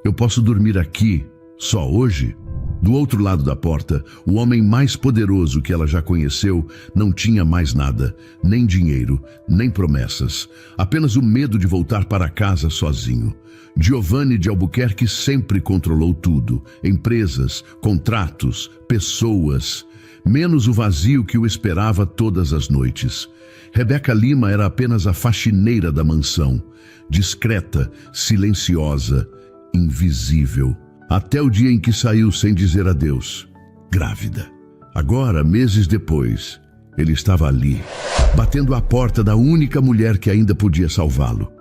Eu posso dormir aqui, só hoje? Do outro lado da porta, o homem mais poderoso que ela já conheceu não tinha mais nada, nem dinheiro, nem promessas, apenas o medo de voltar para casa sozinho. Giovanni de Albuquerque sempre controlou tudo, empresas, contratos, pessoas, menos o vazio que o esperava todas as noites. Rebeca Lima era apenas a faxineira da mansão, discreta, silenciosa, invisível. Até o dia em que saiu sem dizer adeus, grávida. Agora, meses depois, ele estava ali, batendo à porta da única mulher que ainda podia salvá-lo.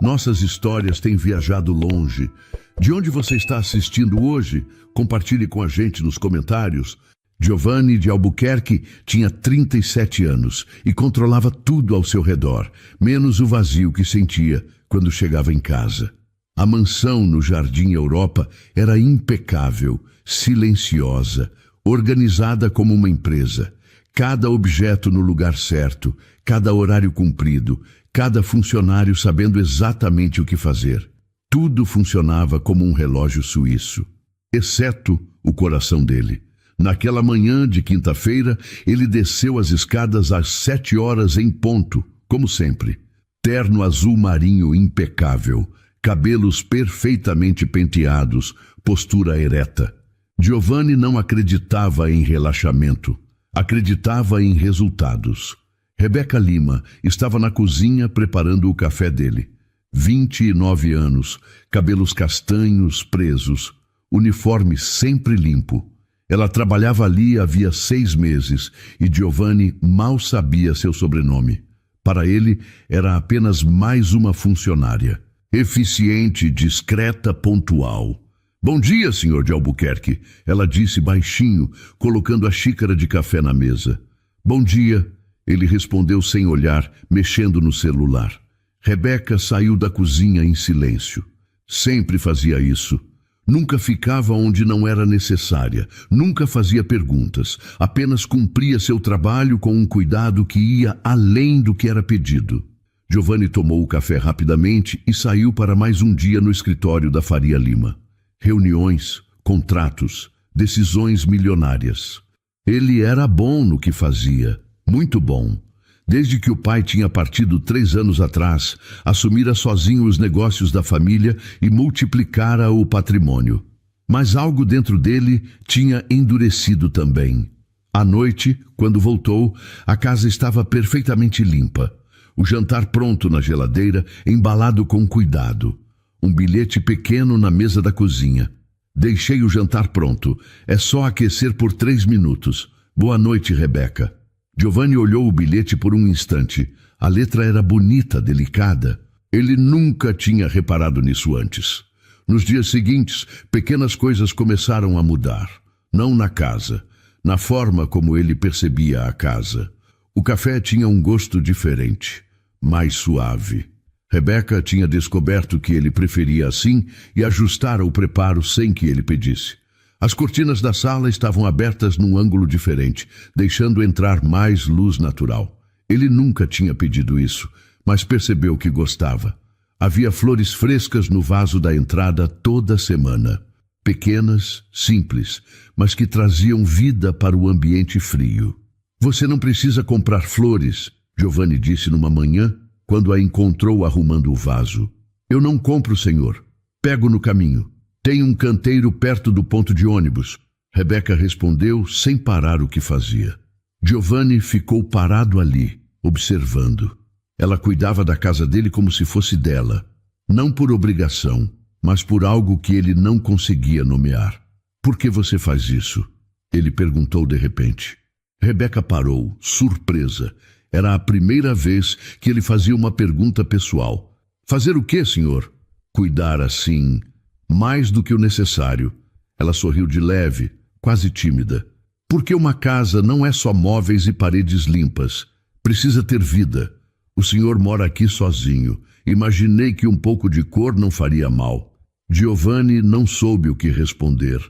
Nossas histórias têm viajado longe. De onde você está assistindo hoje? Compartilhe com a gente nos comentários. Giovanni de Albuquerque tinha 37 anos e controlava tudo ao seu redor, menos o vazio que sentia quando chegava em casa. A mansão no Jardim Europa era impecável, silenciosa, organizada como uma empresa. Cada objeto no lugar certo, cada horário cumprido, cada funcionário sabendo exatamente o que fazer. Tudo funcionava como um relógio suíço, exceto o coração dele. Naquela manhã de quinta-feira, ele desceu as escadas às 7 horas em ponto, como sempre. Terno azul marinho impecável, cabelos perfeitamente penteados, postura ereta. Giovanni não acreditava em relaxamento, acreditava em resultados. Rebeca Lima estava na cozinha preparando o café dele. 29 anos, cabelos castanhos presos, uniforme sempre limpo. Ela trabalhava ali havia 6 meses e Giovanni mal sabia seu sobrenome. Para ele, era apenas mais uma funcionária. Eficiente, discreta, pontual. Bom dia, senhor de Albuquerque, ela disse baixinho, colocando a xícara de café na mesa. Bom dia, ele respondeu sem olhar, mexendo no celular. Rebeca saiu da cozinha em silêncio. Sempre fazia isso. Nunca ficava onde não era necessária, nunca fazia perguntas, apenas cumpria seu trabalho com um cuidado que ia além do que era pedido. Giovanni tomou o café rapidamente e saiu para mais um dia no escritório da Faria Lima. Reuniões, contratos, decisões milionárias. Ele era bom no que fazia, muito bom. Desde que o pai tinha partido 3 anos atrás, assumira sozinho os negócios da família e multiplicara o patrimônio. Mas algo dentro dele tinha endurecido também. À noite, quando voltou, a casa estava perfeitamente limpa. O jantar pronto na geladeira, embalado com cuidado. Um bilhete pequeno na mesa da cozinha. Deixei o jantar pronto. É só aquecer por 3 minutos. Boa noite, Rebeca. Giovanni olhou o bilhete por um instante. A letra era bonita, delicada. Ele nunca tinha reparado nisso antes. Nos dias seguintes, pequenas coisas começaram a mudar. Não na casa, na forma como ele percebia a casa. O café tinha um gosto diferente, mais suave. Rebeca tinha descoberto que ele preferia assim e ajustara o preparo sem que ele pedisse. As cortinas da sala estavam abertas num ângulo diferente, deixando entrar mais luz natural. Ele nunca tinha pedido isso, mas percebeu que gostava. Havia flores frescas no vaso da entrada toda semana. Pequenas, simples, mas que traziam vida para o ambiente frio. Você não precisa comprar flores, Giovanni disse numa manhã, quando a encontrou arrumando o vaso. Eu não compro, senhor. Pego no caminho. Tem um canteiro perto do ponto de ônibus. Rebeca respondeu sem parar o que fazia. Giovanni ficou parado ali, observando. Ela cuidava da casa dele como se fosse dela. Não por obrigação, mas por algo que ele não conseguia nomear. Por que você faz isso? Ele perguntou de repente. Rebeca parou, surpresa. Era a primeira vez que ele fazia uma pergunta pessoal. Fazer o quê, senhor? Cuidar assim, mais do que o necessário. Ela sorriu de leve, quase tímida. Porque uma casa não é só móveis e paredes limpas. Precisa ter vida. O senhor mora aqui sozinho. Imaginei que um pouco de cor não faria mal. Giovanni não soube o que responder.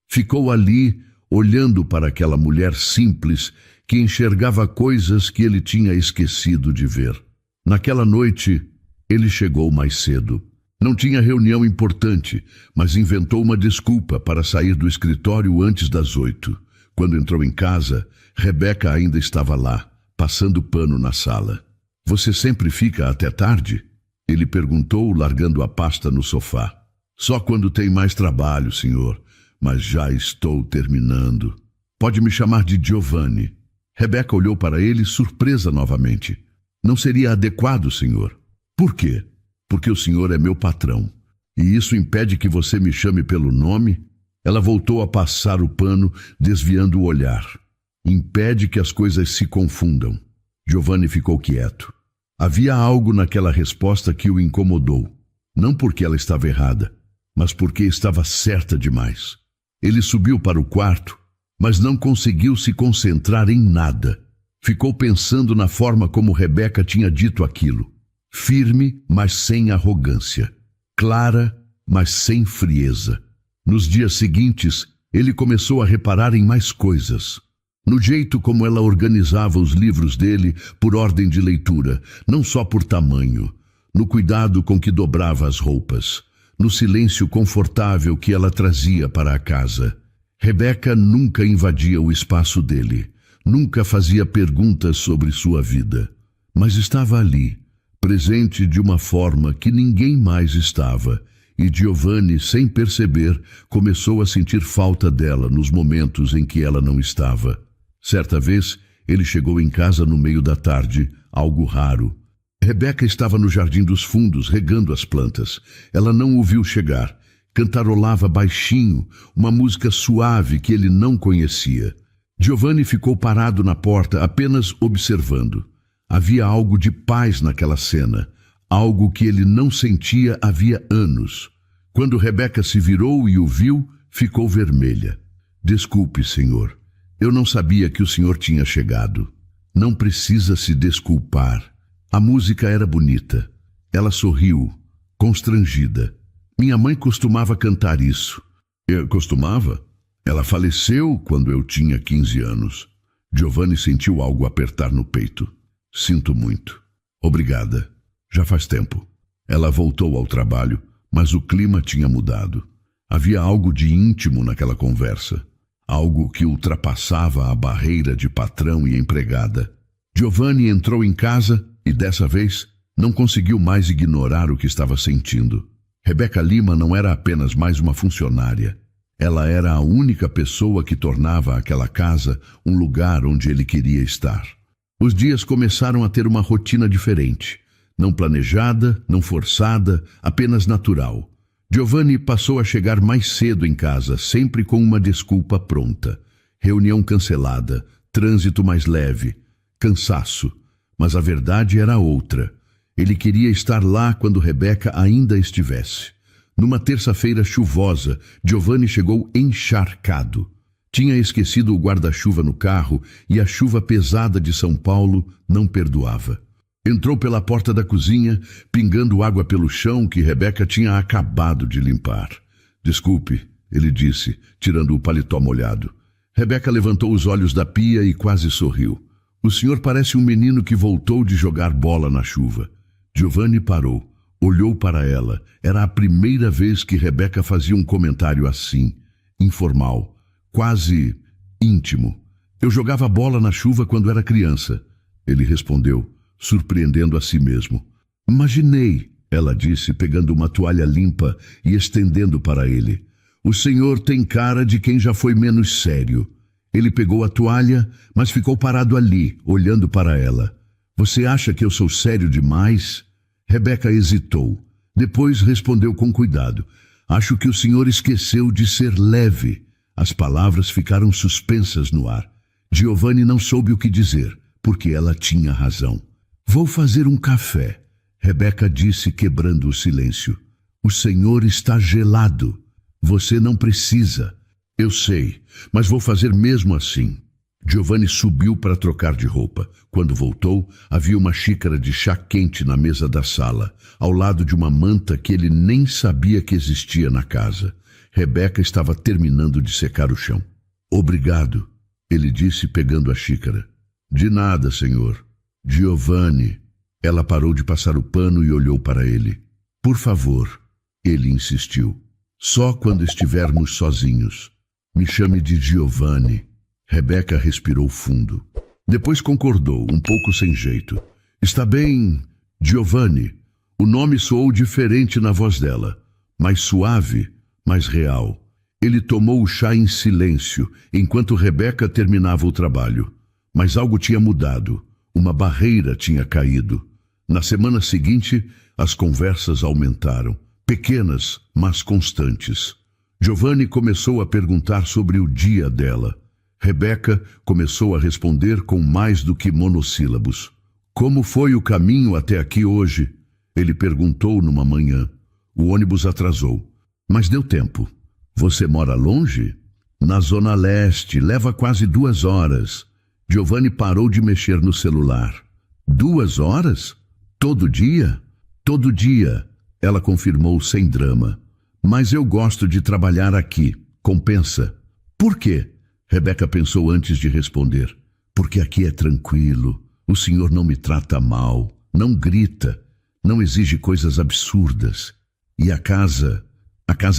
Ficou ali, olhando para aquela mulher simples que enxergava coisas que ele tinha esquecido de ver. Naquela noite, ele chegou mais cedo. Não tinha reunião importante, mas inventou uma desculpa para sair do escritório antes das 8. Quando entrou em casa, Rebeca ainda estava lá, passando pano na sala. Você sempre fica até tarde? Ele perguntou, largando a pasta no sofá. Só quando tem mais trabalho, senhor, mas já estou terminando. Pode me chamar de Giovanni. Rebeca olhou para ele, surpresa novamente. Não seria adequado, senhor. Por quê? Porque o senhor é meu patrão. E isso impede que você me chame pelo nome? Ela voltou a passar o pano, desviando o olhar. Impede que as coisas se confundam. Giovanni ficou quieto. Havia algo naquela resposta que o incomodou. Não porque ela estava errada, mas porque estava certa demais. Ele subiu para o quarto, mas não conseguiu se concentrar em nada. Ficou pensando na forma como Rebeca tinha dito aquilo. Firme, mas sem arrogância. Clara, mas sem frieza. Nos dias seguintes, ele começou a reparar em mais coisas. No jeito como ela organizava os livros dele por ordem de leitura, não só por tamanho. No cuidado com que dobrava as roupas. No silêncio confortável que ela trazia para a casa. Rebeca nunca invadia o espaço dele. Nunca fazia perguntas sobre sua vida. Mas estava ali, presente de uma forma que ninguém mais estava, e Giovanni, sem perceber, começou a sentir falta dela nos momentos em que ela não estava. Certa vez, ele chegou em casa no meio da tarde, algo raro. Rebeca estava no jardim dos fundos, regando as plantas. Ela não o viu chegar. Cantarolava baixinho, uma música suave que ele não conhecia. Giovanni ficou parado na porta, apenas observando. Havia algo de paz naquela cena, algo que ele não sentia havia anos. Quando Rebeca se virou e o viu, ficou vermelha. Desculpe, senhor. Eu não sabia que o senhor tinha chegado. Não precisa se desculpar. A música era bonita. Ela sorriu, constrangida. Minha mãe costumava cantar isso. Eu costumava? Ela faleceu quando eu tinha 15 anos. Giovanni sentiu algo apertar no peito. Sinto muito. Obrigada. Já faz tempo. Ela voltou ao trabalho, mas o clima tinha mudado. Havia algo de íntimo naquela conversa. Algo que ultrapassava a barreira de patrão e empregada. Giovanni entrou em casa e, dessa vez, não conseguiu mais ignorar o que estava sentindo. Rebeca Lima não era apenas mais uma funcionária. Ela era a única pessoa que tornava aquela casa um lugar onde ele queria estar. Os dias começaram a ter uma rotina diferente. Não planejada, não forçada, apenas natural. Giovanni passou a chegar mais cedo em casa, sempre com uma desculpa pronta. Reunião cancelada, trânsito mais leve, cansaço. Mas a verdade era outra. Ele queria estar lá quando Rebeca ainda estivesse. Numa terça-feira chuvosa, Giovanni chegou encharcado. Tinha esquecido o guarda-chuva no carro e a chuva pesada de São Paulo não perdoava. Entrou pela porta da cozinha, pingando água pelo chão que Rebeca tinha acabado de limpar. Desculpe, ele disse, tirando o paletó molhado. Rebeca levantou os olhos da pia e quase sorriu. O senhor parece um menino que voltou de jogar bola na chuva. Giovanni parou, olhou para ela. Era a primeira vez que Rebeca fazia um comentário assim, informal, quase íntimo. Eu jogava bola na chuva quando era criança. Ele respondeu, surpreendendo a si mesmo. Imaginei, ela disse, pegando uma toalha limpa e estendendo para ele. O senhor tem cara de quem já foi menos sério. Ele pegou a toalha, mas ficou parado ali, olhando para ela. Você acha que eu sou sério demais? Rebeca hesitou. Depois respondeu com cuidado. Acho que o senhor esqueceu de ser leve. As palavras ficaram suspensas no ar. Giovanni não soube o que dizer, porque ela tinha razão. Vou fazer um café, Rebeca disse, quebrando o silêncio. O senhor está gelado. Você não precisa. Eu sei, mas vou fazer mesmo assim. Giovanni subiu para trocar de roupa. Quando voltou, havia uma xícara de chá quente na mesa da sala, ao lado de uma manta que ele nem sabia que existia na casa. Rebeca estava terminando de secar o chão. Obrigado, ele disse, pegando a xícara. De nada, senhor. Giovanni. Ela parou de passar o pano e olhou para ele. Por favor, Ele insistiu. Só quando estivermos sozinhos. Me chame de Giovanni. Rebeca respirou fundo. Depois concordou, um pouco sem jeito. Está bem, Giovanni. O nome soou diferente na voz dela. Mais suave, mais real. Ele tomou o chá em silêncio, enquanto Rebeca terminava o trabalho. Mas algo tinha mudado. Uma barreira tinha caído. Na semana seguinte, as conversas aumentaram. Pequenas, mas constantes. Giovanni começou a perguntar sobre o dia dela. Rebeca começou a responder com mais do que monossílabos. Como foi o caminho até aqui hoje? Ele perguntou numa manhã. O ônibus atrasou. Mas deu tempo. Você mora longe? Na Zona Leste, leva quase 2 horas. Giovanni parou de mexer no celular. 2 horas? Todo dia? Todo dia, ela confirmou sem drama. Mas eu gosto de trabalhar aqui. Compensa. Por quê? Rebeca pensou antes de responder. Porque aqui é tranquilo. O senhor não me trata mal. Não grita. Não exige coisas absurdas. E a casa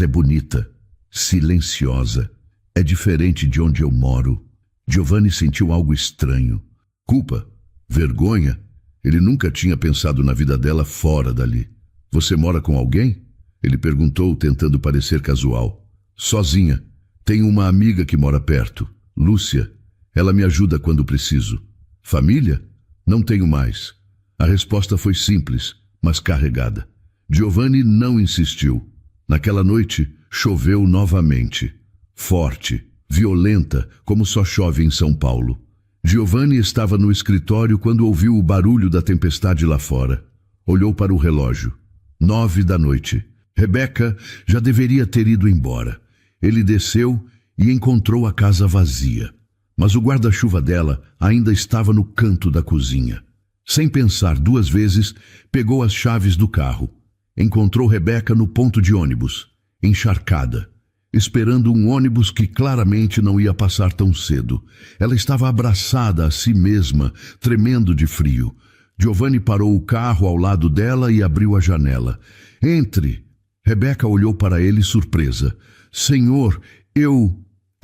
é bonita. Silenciosa. É diferente de onde eu moro. Giovanni sentiu algo estranho. Culpa? Vergonha? Ele nunca tinha pensado na vida dela fora dali. Você mora com alguém? Ele perguntou, tentando parecer casual. Sozinha. Tenho uma amiga que mora perto. Lúcia. Ela me ajuda quando preciso. Família? Não tenho mais. A resposta foi simples, mas carregada. Giovanni não insistiu. Naquela noite, choveu novamente. Forte, violenta, como só chove em São Paulo. Giovanni estava no escritório quando ouviu o barulho da tempestade lá fora. Olhou para o relógio. 9 da noite. Rebeca já deveria ter ido embora. Ele desceu e encontrou a casa vazia. Mas o guarda-chuva dela ainda estava no canto da cozinha. Sem pensar 2 vezes, pegou as chaves do carro. Encontrou Rebeca no ponto de ônibus, encharcada, esperando um ônibus que claramente não ia passar tão cedo. Ela estava abraçada a si mesma, tremendo de frio. Giovanni parou o carro ao lado dela e abriu a janela. Entre! Rebeca olhou para ele surpresa. Senhor,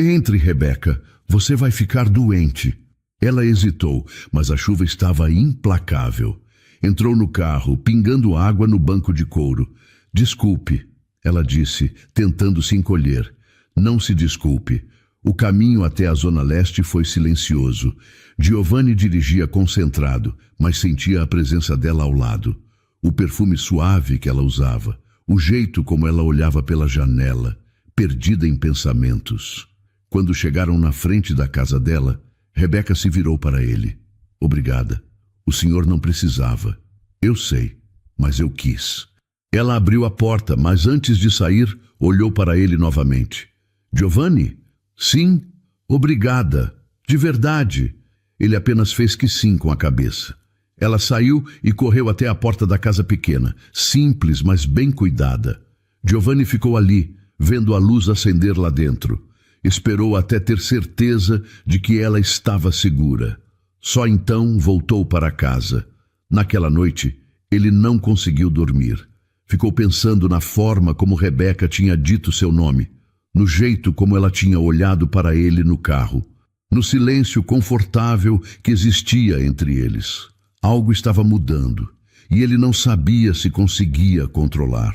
Entre, Rebeca. Você vai ficar doente. Ela hesitou, mas a chuva estava implacável. Entrou no carro, pingando água no banco de couro. Desculpe, ela disse, tentando se encolher. Não se desculpe. O caminho até a Zona Leste foi silencioso. Giovanni dirigia concentrado, mas sentia a presença dela ao lado. O perfume suave que ela usava. O jeito como ela olhava pela janela, perdida em pensamentos. Quando chegaram na frente da casa dela, Rebeca se virou para ele. Obrigada. O senhor não precisava. Eu sei, mas eu quis. Ela abriu a porta, mas antes de sair, olhou para ele novamente. Giovanni? Sim, obrigada. De verdade. Ele apenas fez que sim com a cabeça. Ela saiu e correu até a porta da casa pequena, simples, mas bem cuidada. Giovanni ficou ali, vendo a luz acender lá dentro. Esperou até ter certeza de que ela estava segura. Só então voltou para casa. Naquela noite, ele não conseguiu dormir. Ficou pensando na forma como Rebeca tinha dito seu nome, no jeito como ela tinha olhado para ele no carro, no silêncio confortável que existia entre eles. Algo estava mudando, e ele não sabia se conseguia controlar.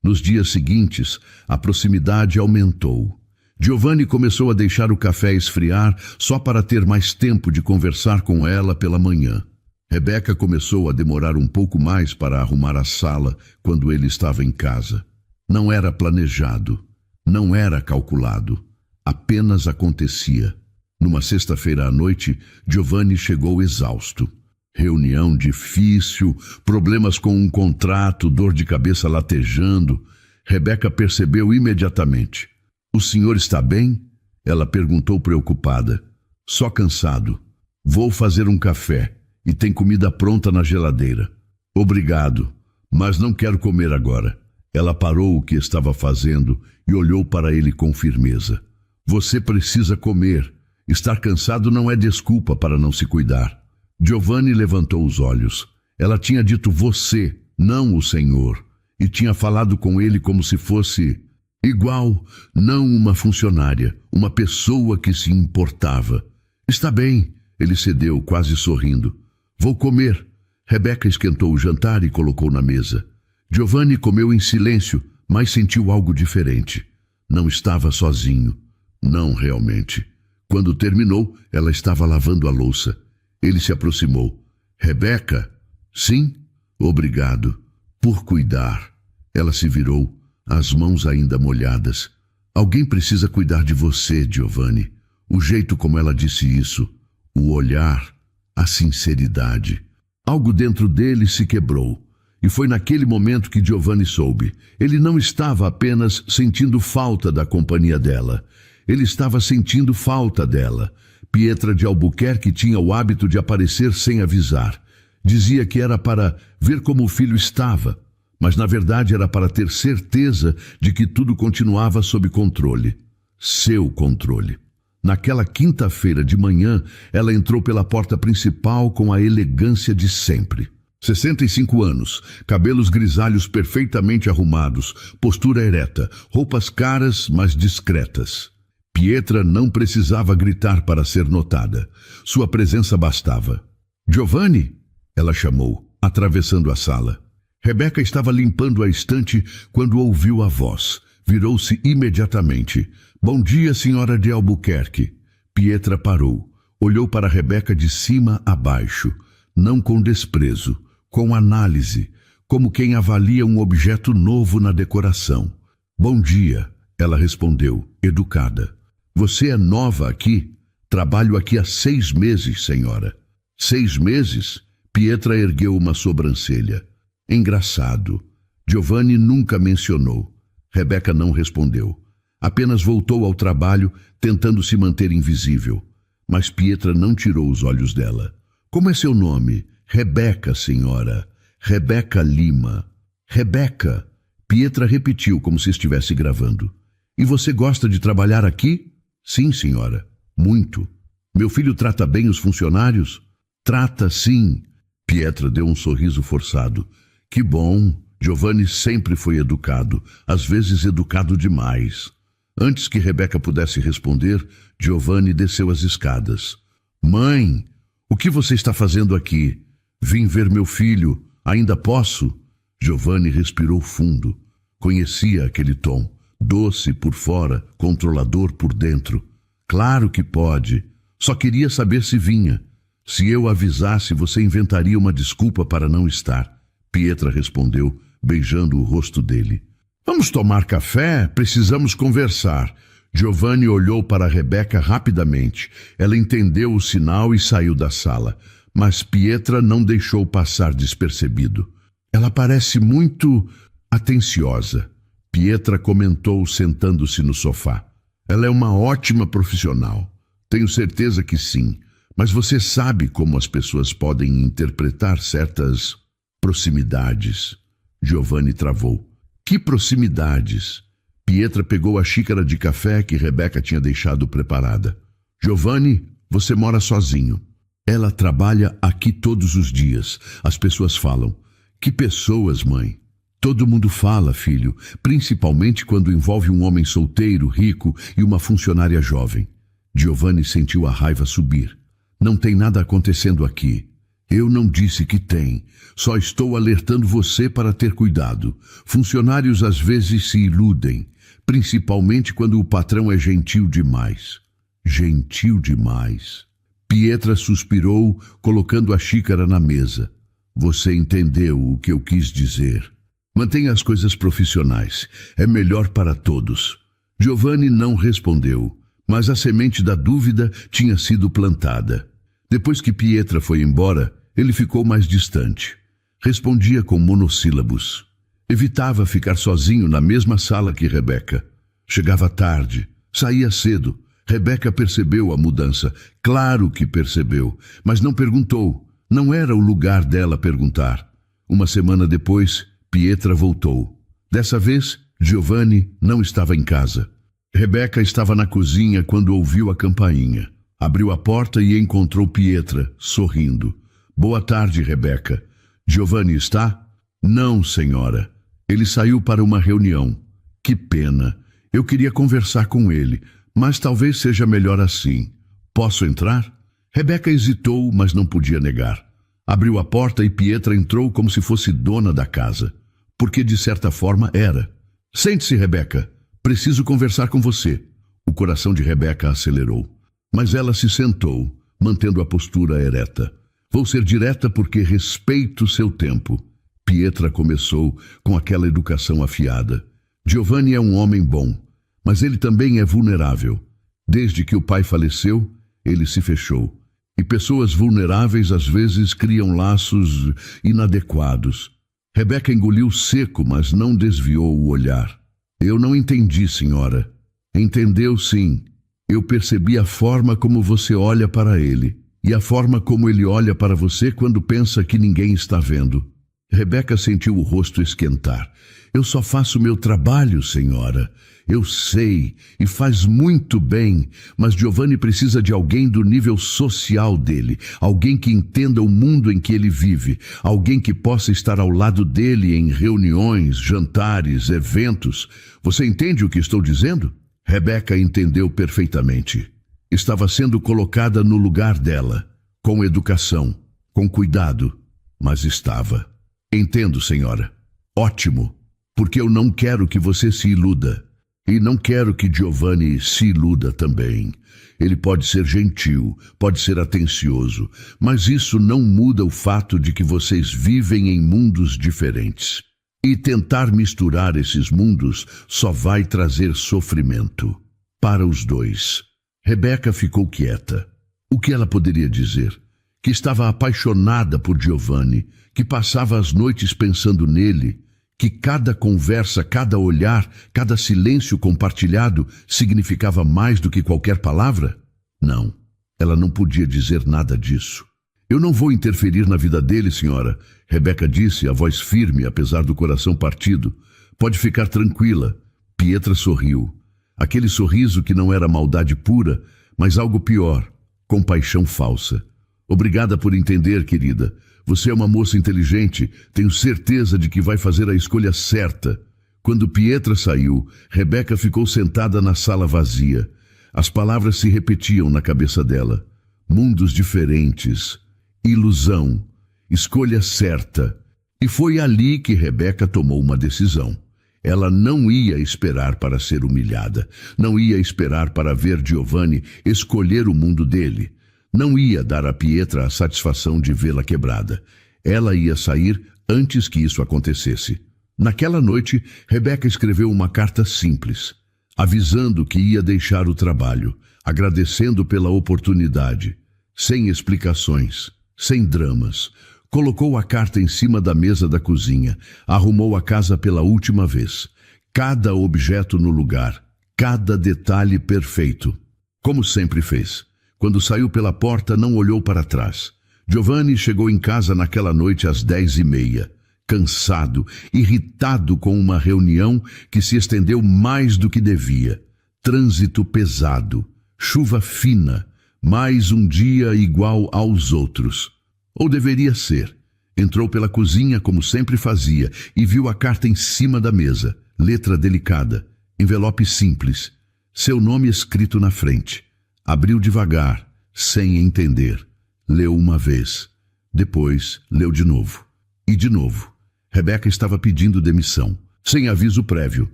Nos dias seguintes, a proximidade aumentou. Giovanni começou a deixar o café esfriar só para ter mais tempo de conversar com ela pela manhã. Rebeca começou a demorar um pouco mais para arrumar a sala quando ele estava em casa. Não era planejado, não era calculado, apenas acontecia. Numa sexta-feira à noite, Giovanni chegou exausto. Reunião difícil, problemas com um contrato, dor de cabeça latejando. Rebeca percebeu imediatamente. O senhor está bem? Ela perguntou preocupada. Só cansado. Vou fazer um café e tem comida pronta na geladeira. Obrigado, mas não quero comer agora. Ela parou o que estava fazendo e olhou para ele com firmeza. Você precisa comer. Estar cansado não é desculpa para não se cuidar. Giovanni levantou os olhos. Ela tinha dito você, não o senhor. e tinha falado com ele como se fosse igual, não uma funcionária, uma pessoa que se importava. Está bem, ele cedeu, quase sorrindo. Vou comer. Rebeca esquentou o jantar e colocou na mesa. Giovanni comeu em silêncio, mas sentiu algo diferente. Não estava sozinho. Não realmente. Quando terminou, ela estava lavando a louça. Ele se aproximou. Rebeca? Sim? Obrigado. Por cuidar. Ela se virou, as mãos ainda molhadas. Alguém precisa cuidar de você, Giovanni. O jeito como ela disse isso, o olhar, a sinceridade. Algo dentro dele se quebrou. E foi naquele momento que Giovanni soube. Ele não estava apenas sentindo falta da companhia dela. Ele estava sentindo falta dela. Pietra de Albuquerque tinha o hábito de aparecer sem avisar. Dizia que era para ver como o filho estava, mas na verdade era para ter certeza de que tudo continuava sob controle. Seu controle. Naquela quinta-feira de manhã, ela entrou pela porta principal com a elegância de sempre. 65 anos, cabelos grisalhos perfeitamente arrumados, postura ereta, roupas caras, mas discretas. Pietra não precisava gritar para ser notada. Sua presença bastava. Giovanni? Ela chamou, atravessando a sala. Rebeca estava limpando a estante quando ouviu a voz. Virou-se imediatamente. Bom dia, senhora de Albuquerque. Pietra parou. Olhou para Rebeca de cima a baixo. Não com desprezo, com análise, como quem avalia um objeto novo na decoração. Bom dia, ela respondeu, educada. Você é nova aqui? Trabalho aqui há 6 meses, senhora. 6 meses? Pietra ergueu uma sobrancelha. Engraçado. Giovanni nunca mencionou. Rebeca não respondeu. Apenas voltou ao trabalho, tentando se manter invisível. Mas Pietra não tirou os olhos dela. Como é seu nome? Rebeca, senhora. Rebeca Lima. Rebeca. Pietra repetiu como se estivesse gravando. E você gosta de trabalhar aqui? Sim, senhora. Muito. Meu filho trata bem os funcionários? Trata, sim. Pietra deu um sorriso forçado. Que bom. Giovanni sempre foi educado, às vezes educado demais. Antes que Rebeca pudesse responder, Giovanni desceu as escadas. Mãe, o que você está fazendo aqui? Vim ver meu filho. Ainda posso? Giovanni respirou fundo. Conhecia aquele tom. Doce por fora, controlador por dentro. Claro que pode. Só queria saber se vinha. Se eu avisasse, você inventaria uma desculpa para não estar. Pietra respondeu, beijando o rosto dele. Vamos tomar café? Precisamos conversar. Giovanni olhou para Rebeca rapidamente. Ela entendeu o sinal e saiu da sala. Mas Pietra não deixou passar despercebido. Ela parece muito atenciosa. Pietra comentou sentando-se no sofá. Ela é uma ótima profissional. Tenho certeza que sim. Mas você sabe como as pessoas podem interpretar certas proximidades. Giovanni travou. Que proximidades? Pietra pegou a xícara de café que Rebeca tinha deixado preparada. Giovanni, você mora sozinho. Ela trabalha aqui todos os dias. As pessoas falam. Que pessoas, mãe? Todo mundo fala, filho, principalmente quando envolve um homem solteiro, rico e uma funcionária jovem. Giovanni sentiu a raiva subir. Não tem nada acontecendo aqui. Eu não disse que tem. Só estou alertando você para ter cuidado. Funcionários às vezes se iludem, principalmente quando o patrão é gentil demais. Gentil demais. Pietra suspirou, colocando a xícara na mesa. Você entendeu o que eu quis dizer. Mantenha as coisas profissionais. É melhor para todos. Giovanni não respondeu, mas a semente da dúvida tinha sido plantada. Depois que Pietra foi embora, ele ficou mais distante. Respondia com monossílabos. Evitava ficar sozinho na mesma sala que Rebeca. Chegava tarde, saía cedo. Rebeca percebeu a mudança. Claro que percebeu, mas não perguntou. Não era o lugar dela perguntar. Uma semana depois, Pietra voltou. Dessa vez, Giovanni não estava em casa. Rebeca estava na cozinha quando ouviu a campainha. Abriu a porta e encontrou Pietra, sorrindo. Boa tarde, Rebeca. Giovanni está? Não, senhora. Ele saiu para uma reunião. Que pena. Eu queria conversar com ele, mas talvez seja melhor assim. Posso entrar? Rebeca hesitou, mas não podia negar. Abriu a porta e Pietra entrou como se fosse dona da casa. Porque de certa forma era. Sente-se, Rebeca. Preciso conversar com você. O coração de Rebeca acelerou. Mas ela se sentou, mantendo a postura ereta. Vou ser direta porque respeito seu tempo. Pietra começou com aquela educação afiada. Giovanni é um homem bom, mas ele também é vulnerável. Desde que o pai faleceu, ele se fechou. E pessoas vulneráveis às vezes criam laços inadequados. Rebeca engoliu seco, mas não desviou o olhar. Eu não entendi, senhora. Entendeu, sim. Eu percebi a forma como você olha para ele e a forma como ele olha para você quando pensa que ninguém está vendo. Rebeca sentiu o rosto esquentar. Eu só faço meu trabalho, senhora. Eu sei, e faz muito bem, mas Giovanni precisa de alguém do nível social dele, alguém que entenda o mundo em que ele vive, alguém que possa estar ao lado dele em reuniões, jantares, eventos. Você entende o que estou dizendo? Rebeca entendeu perfeitamente. Estava sendo colocada no lugar dela, com educação, com cuidado, mas estava. Entendo, senhora. Ótimo, porque eu não quero que você se iluda. E não quero que Giovanni se iluda também. Ele pode ser gentil, pode ser atencioso, mas isso não muda o fato de que vocês vivem em mundos diferentes. E tentar misturar esses mundos só vai trazer sofrimento para os dois. Rebeca ficou quieta. O que ela poderia dizer? Que estava apaixonada por Giovanni, que passava as noites pensando nele, que cada conversa, cada olhar, cada silêncio compartilhado significava mais do que qualquer palavra? Não, ela não podia dizer nada disso. Eu não vou interferir na vida dele, senhora, Rebeca disse, a voz firme, apesar do coração partido. Pode ficar tranquila. Pietra sorriu. Aquele sorriso que não era maldade pura, mas algo pior, compaixão falsa. Obrigada por entender, querida. Você é uma moça inteligente, tenho certeza de que vai fazer a escolha certa. Quando Pietra saiu, Rebeca ficou sentada na sala vazia. As palavras se repetiam na cabeça dela. Mundos diferentes, ilusão, escolha certa. E foi ali que Rebeca tomou uma decisão. Ela não ia esperar para ser humilhada, não ia esperar para ver Giovanni escolher o mundo dele. Não ia dar a Pietra a satisfação de vê-la quebrada. Ela ia sair antes que isso acontecesse. Naquela noite, Rebeca escreveu uma carta simples, avisando que ia deixar o trabalho, agradecendo pela oportunidade, sem explicações, sem dramas. Colocou a carta em cima da mesa da cozinha, arrumou a casa pela última vez. Cada objeto no lugar, cada detalhe perfeito, como sempre fez. Quando saiu pela porta, não olhou para trás. Giovanni chegou em casa naquela noite às 10h30, cansado, irritado com uma reunião que se estendeu mais do que devia. Trânsito pesado, chuva fina, mais um dia igual aos outros. Ou deveria ser. Entrou pela cozinha como sempre fazia e viu a carta em cima da mesa, letra delicada, envelope simples, seu nome escrito na frente. Abriu devagar, sem entender. Leu uma vez. Depois, leu de novo. E de novo. Rebeca estava pedindo demissão. Sem aviso prévio.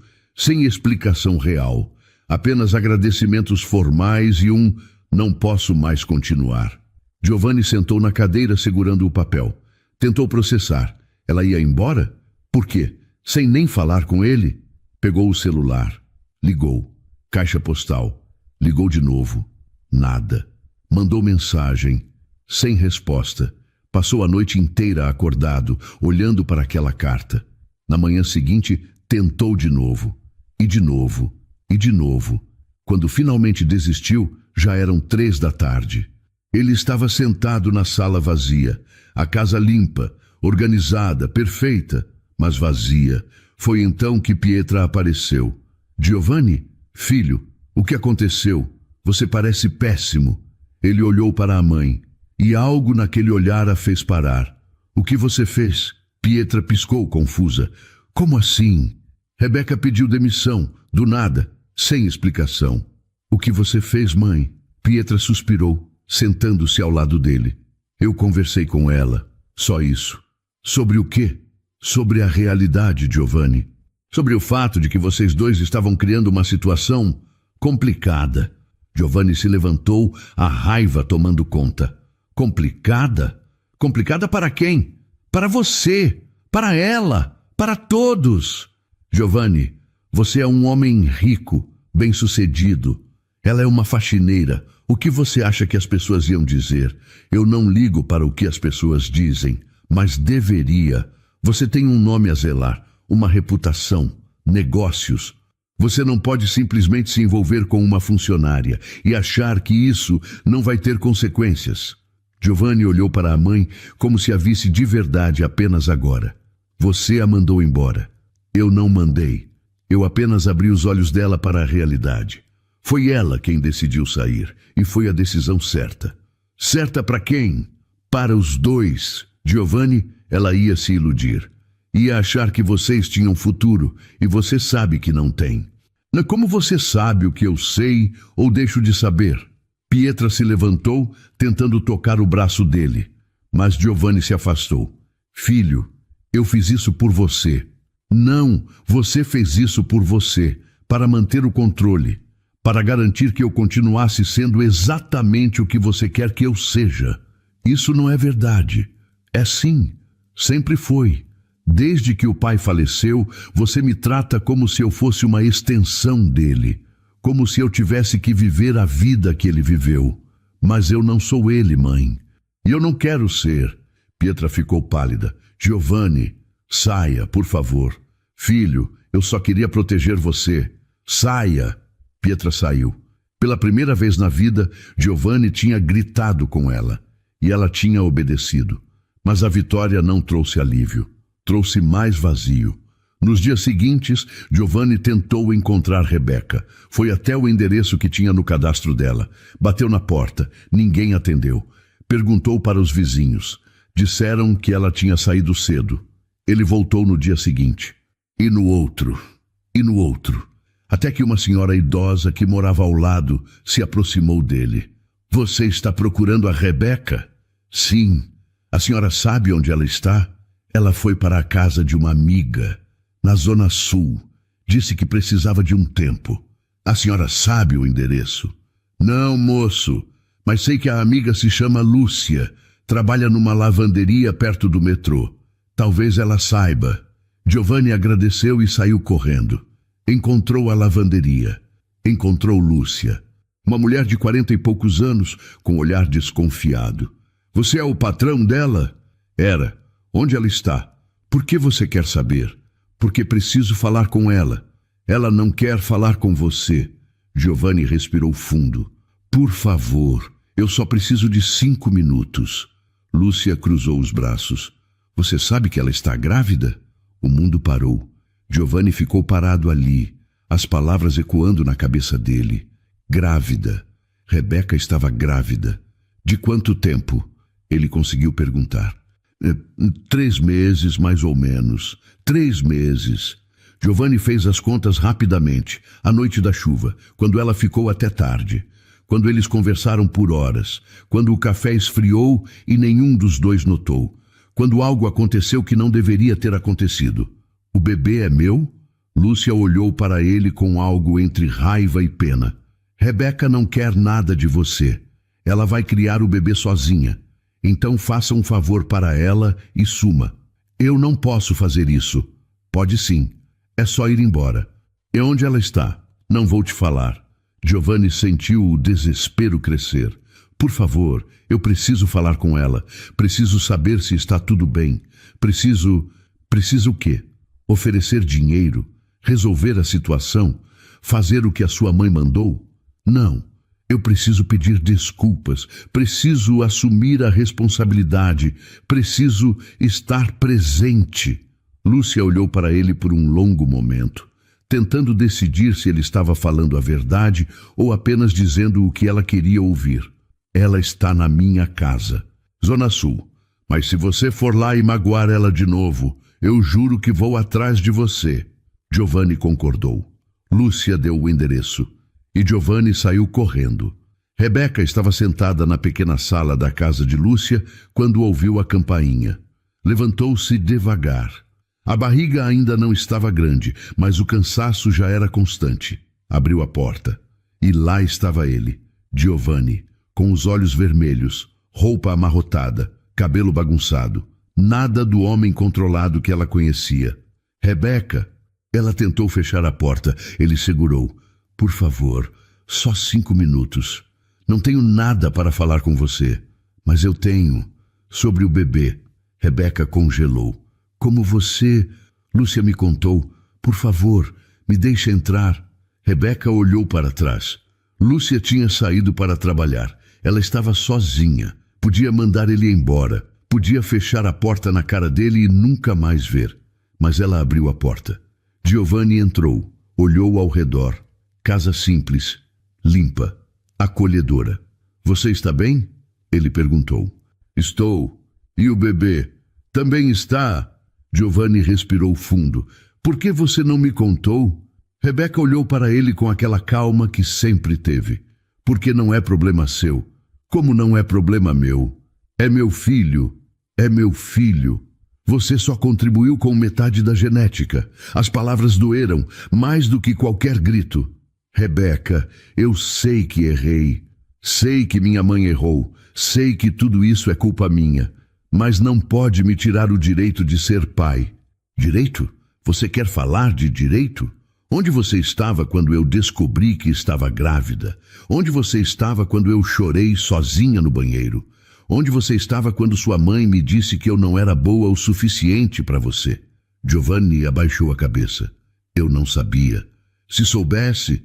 Sem explicação real. Apenas agradecimentos formais e um "não posso mais continuar". Giovanni sentou na cadeira segurando o papel. Tentou processar. Ela ia embora? Por quê? Sem nem falar com ele? Pegou o celular. Ligou. Caixa postal. Ligou de novo. Nada. Mandou mensagem. Sem resposta. Passou a noite inteira acordado, olhando para aquela carta. Na manhã seguinte, tentou de novo. E de novo. E de novo. Quando finalmente desistiu, já eram 3 da tarde. Ele estava sentado na sala vazia. A casa limpa, organizada, perfeita, mas vazia. Foi então que Pietra apareceu. Giovanni, filho, o que aconteceu? Você parece péssimo. Ele olhou para a mãe, e algo naquele olhar a fez parar. O que você fez? Pietra piscou, confusa. Como assim? Rebeca pediu demissão, do nada, sem explicação. O que você fez, mãe? Pietra suspirou, sentando-se ao lado dele. Eu conversei com ela, só isso. Sobre o quê? Sobre a realidade, Giovanni. Sobre o fato de que vocês dois estavam criando uma situação complicada. Giovanni se levantou, a raiva tomando conta. Complicada? Complicada para quem? Para você, para ela, para todos. Giovanni, você é um homem rico, bem-sucedido. Ela é uma faxineira. O que você acha que as pessoas iam dizer? Eu não ligo para o que as pessoas dizem, mas deveria. Você tem um nome a zelar, uma reputação, negócios. Você não pode simplesmente se envolver com uma funcionária e achar que isso não vai ter consequências. Giovanni olhou para a mãe como se a visse de verdade apenas agora. Você a mandou embora. Eu não mandei. Eu apenas abri os olhos dela para a realidade. Foi ela quem decidiu sair, e foi a decisão certa. Certa para quem? Para os dois. Giovanni, ela ia se iludir. Ia achar que vocês tinham futuro, e você sabe que não tem. Como você sabe o que eu sei ou deixo de saber? Pietra se levantou, tentando tocar o braço dele, mas Giovanni se afastou. Filho, eu fiz isso por você. Não, você fez isso por você, para manter o controle, para garantir que eu continuasse sendo exatamente o que você quer que eu seja. Isso não é verdade. É sim, sempre foi. Desde que o pai faleceu, você me trata como se eu fosse uma extensão dele, como se eu tivesse que viver a vida que ele viveu. Mas eu não sou ele, mãe. E eu não quero ser. Pietra ficou pálida. Giovanni, saia, por favor. Filho, eu só queria proteger você. Saia. Pietra saiu. Pela primeira vez na vida, Giovanni tinha gritado com ela, e ela tinha obedecido. Mas a vitória não trouxe alívio. Trouxe mais vazio. Nos dias seguintes, Giovanni tentou encontrar Rebeca. Foi até o endereço que tinha no cadastro dela. Bateu na porta. Ninguém atendeu. Perguntou para os vizinhos. Disseram que ela tinha saído cedo. Ele voltou no dia seguinte. E no outro. E no outro. Até que uma senhora idosa que morava ao lado se aproximou dele. Você está procurando a Rebeca? Sim. A senhora sabe onde ela está? Ela foi para a casa de uma amiga, na Zona Sul. Disse que precisava de um tempo. A senhora sabe o endereço? Não, moço, mas sei que a amiga se chama Lúcia. Trabalha numa lavanderia perto do metrô. Talvez ela saiba. Giovanni agradeceu e saiu correndo. Encontrou a lavanderia. Encontrou Lúcia. Uma mulher de 40 e poucos anos, com olhar desconfiado. Você é o patrão dela? Era. Onde ela está? Por que você quer saber? Porque preciso falar com ela. Ela não quer falar com você. Giovanni respirou fundo. Por favor, eu só preciso de 5 minutos. Lúcia cruzou os braços. Você sabe que ela está grávida? O mundo parou. Giovanni ficou parado ali, as palavras ecoando na cabeça dele. Grávida. Rebeca estava grávida. De quanto tempo? Ele conseguiu perguntar. 3 meses, mais ou menos. 3 meses. Giovanni fez as contas rapidamente, à noite da chuva, quando ela ficou até tarde. Quando eles conversaram por horas. Quando o café esfriou e nenhum dos dois notou. Quando algo aconteceu que não deveria ter acontecido. O bebê é meu? Lúcia olhou para ele com algo entre raiva e pena. Rebeca não quer nada de você. Ela vai criar o bebê sozinha. Então faça um favor para ela e suma. Eu não posso fazer isso. Pode sim. É só ir embora. E onde ela está? Não vou te falar. Giovanni sentiu o desespero crescer. Por favor, eu preciso falar com ela. Preciso saber se está tudo bem. Preciso o quê? Oferecer dinheiro? Resolver a situação? Fazer o que a sua mãe mandou? Não. Eu preciso pedir desculpas, preciso assumir a responsabilidade, preciso estar presente. Lúcia olhou para ele por um longo momento, tentando decidir se ele estava falando a verdade ou apenas dizendo o que ela queria ouvir. Ela está na minha casa, Zona Sul, mas se você for lá e magoar ela de novo, Eu juro que vou atrás de você. Giovanni concordou. Lúcia deu o endereço e Giovanni saiu correndo. Rebeca estava sentada na pequena sala da casa de Lúcia quando ouviu a campainha. Levantou-se devagar. A barriga ainda não estava grande, mas o cansaço já era constante. Abriu a porta e lá estava ele, Giovanni, com os olhos vermelhos, roupa amarrotada, cabelo bagunçado. Nada do homem controlado que ela conhecia. Rebeca! Ela tentou fechar a porta. Ele segurou. Por favor, só 5 minutos. Não tenho nada para falar com você. Mas eu tenho. Sobre o bebê. Rebeca congelou. Como você... Lúcia me contou. Por favor, me deixe entrar. Rebeca olhou para trás. Lúcia tinha saído para trabalhar. Ela estava sozinha. Podia mandar ele embora. Podia fechar a porta na cara dele e nunca mais ver. Mas ela abriu a porta. Giovanni entrou, olhou ao redor. Casa simples, limpa, acolhedora. Você está bem? Ele perguntou. Estou. E o bebê? Também está? Giovanni respirou fundo. Por que você não me contou? Rebeca olhou para ele com aquela calma que sempre teve. Porque não é problema seu. Como não é problema meu? É meu filho. É meu filho. Você só contribuiu com metade da genética. As palavras doeram, mais do que qualquer grito. Rebeca, eu sei que errei. Sei que minha mãe errou. Sei que tudo isso é culpa minha. Mas não pode me tirar o direito de ser pai. Direito? Você quer falar de direito? Onde você estava quando eu descobri que estava grávida? Onde você estava quando eu chorei sozinha no banheiro? Onde você estava quando sua mãe me disse que eu não era boa o suficiente para você? Giovanni abaixou a cabeça. Eu não sabia. Se soubesse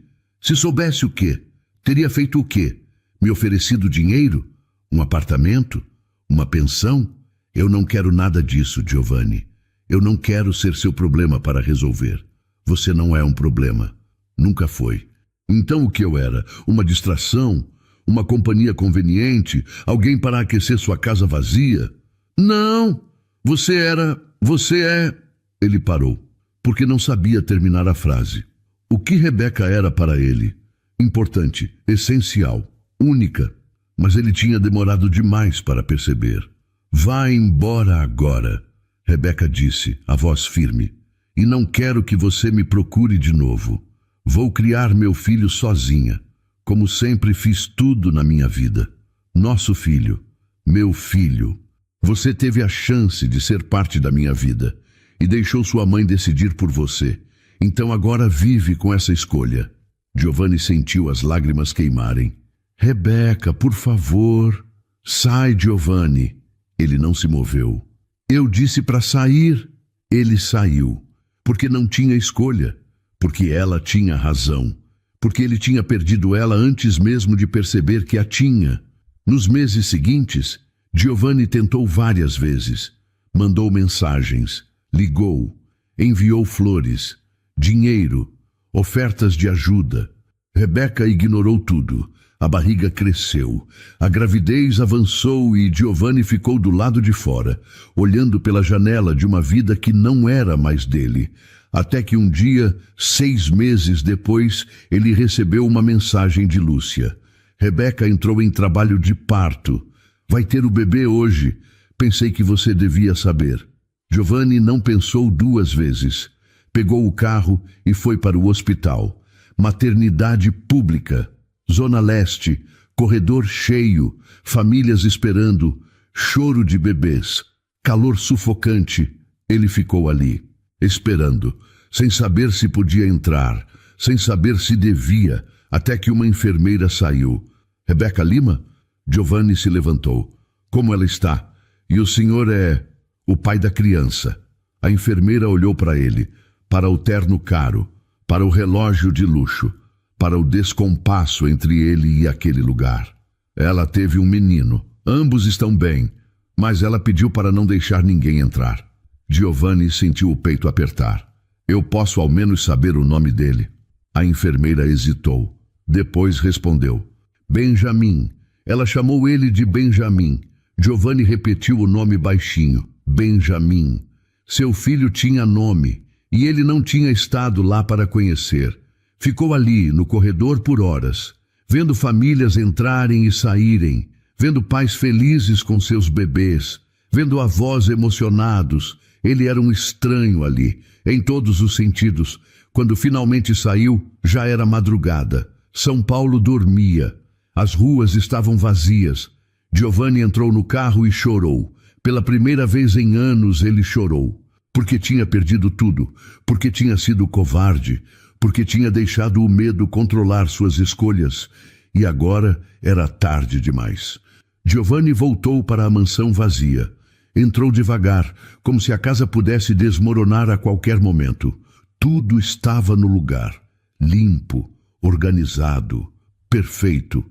o quê? Teria feito o quê? Me oferecido dinheiro? Um apartamento? Uma pensão? Eu não quero nada disso, Giovanni. Eu não quero ser seu problema para resolver. Você não é um problema. Nunca foi. Então o que eu era? Uma distração? Uma companhia conveniente? Alguém para aquecer sua casa vazia? Não! Você é... Ele parou, porque não sabia terminar a frase. O que Rebeca era para ele? Importante, essencial, única. Mas ele tinha demorado demais para perceber. Vá embora agora, Rebeca disse, a voz firme. E não quero que você me procure de novo. Vou criar meu filho sozinha. Como sempre fiz tudo na minha vida. Nosso filho, meu filho. Você teve a chance de ser parte da minha vida e deixou sua mãe decidir por você. Então agora vive com essa escolha. Giovanni sentiu as lágrimas queimarem. Rebeca, por favor. Sai, Giovanni. Ele não se moveu. Eu disse para sair. Ele saiu. Porque não tinha escolha. Porque ela tinha razão. Porque ele tinha perdido ela antes mesmo de perceber que a tinha. Nos meses seguintes, Giovanni tentou várias vezes. Mandou mensagens, ligou, enviou flores, dinheiro, ofertas de ajuda. Rebeca ignorou tudo. A barriga cresceu, a gravidez avançou e Giovanni ficou do lado de fora, olhando pela janela de uma vida que não era mais dele. Até que um dia, 6 meses depois, ele recebeu uma mensagem de Lúcia. Rebeca entrou em trabalho de parto. Vai ter o bebê hoje. Pensei que você devia saber. Giovanni não pensou 2 vezes. Pegou o carro e foi para o hospital. Maternidade pública. Zona Leste. Corredor cheio. Famílias esperando. Choro de bebês. Calor sufocante. Ele ficou ali, esperando, sem saber se podia entrar, sem saber se devia, até que uma enfermeira saiu. Rebeca Lima? Giovanni se levantou. Como ela está? E o senhor é o pai da criança. A enfermeira olhou para ele, para o terno caro, para o relógio de luxo, para o descompasso entre ele e aquele lugar. Ela teve um menino. Ambos estão bem, mas ela pediu para não deixar ninguém entrar. Giovanni sentiu o peito apertar. Eu posso ao menos saber o nome dele? A enfermeira hesitou. Depois respondeu. Benjamin. Ela chamou ele de Benjamin. Giovanni repetiu o nome baixinho. Benjamin. Seu filho tinha nome, e ele não tinha estado lá para conhecer. Ficou ali, no corredor, por horas, vendo famílias entrarem e saírem, vendo pais felizes com seus bebês, vendo avós emocionados. Ele era um estranho ali, em todos os sentidos. Quando finalmente saiu, já era madrugada. São Paulo dormia. As ruas estavam vazias. Giovanni entrou no carro e chorou. Pela primeira vez em anos ele chorou. Porque tinha perdido tudo, porque tinha sido covarde, porque tinha deixado o medo controlar suas escolhas. E agora era tarde demais. Giovanni voltou para a mansão vazia. Entrou devagar, como se a casa pudesse desmoronar a qualquer momento. Tudo estava no lugar, limpo, organizado, perfeito.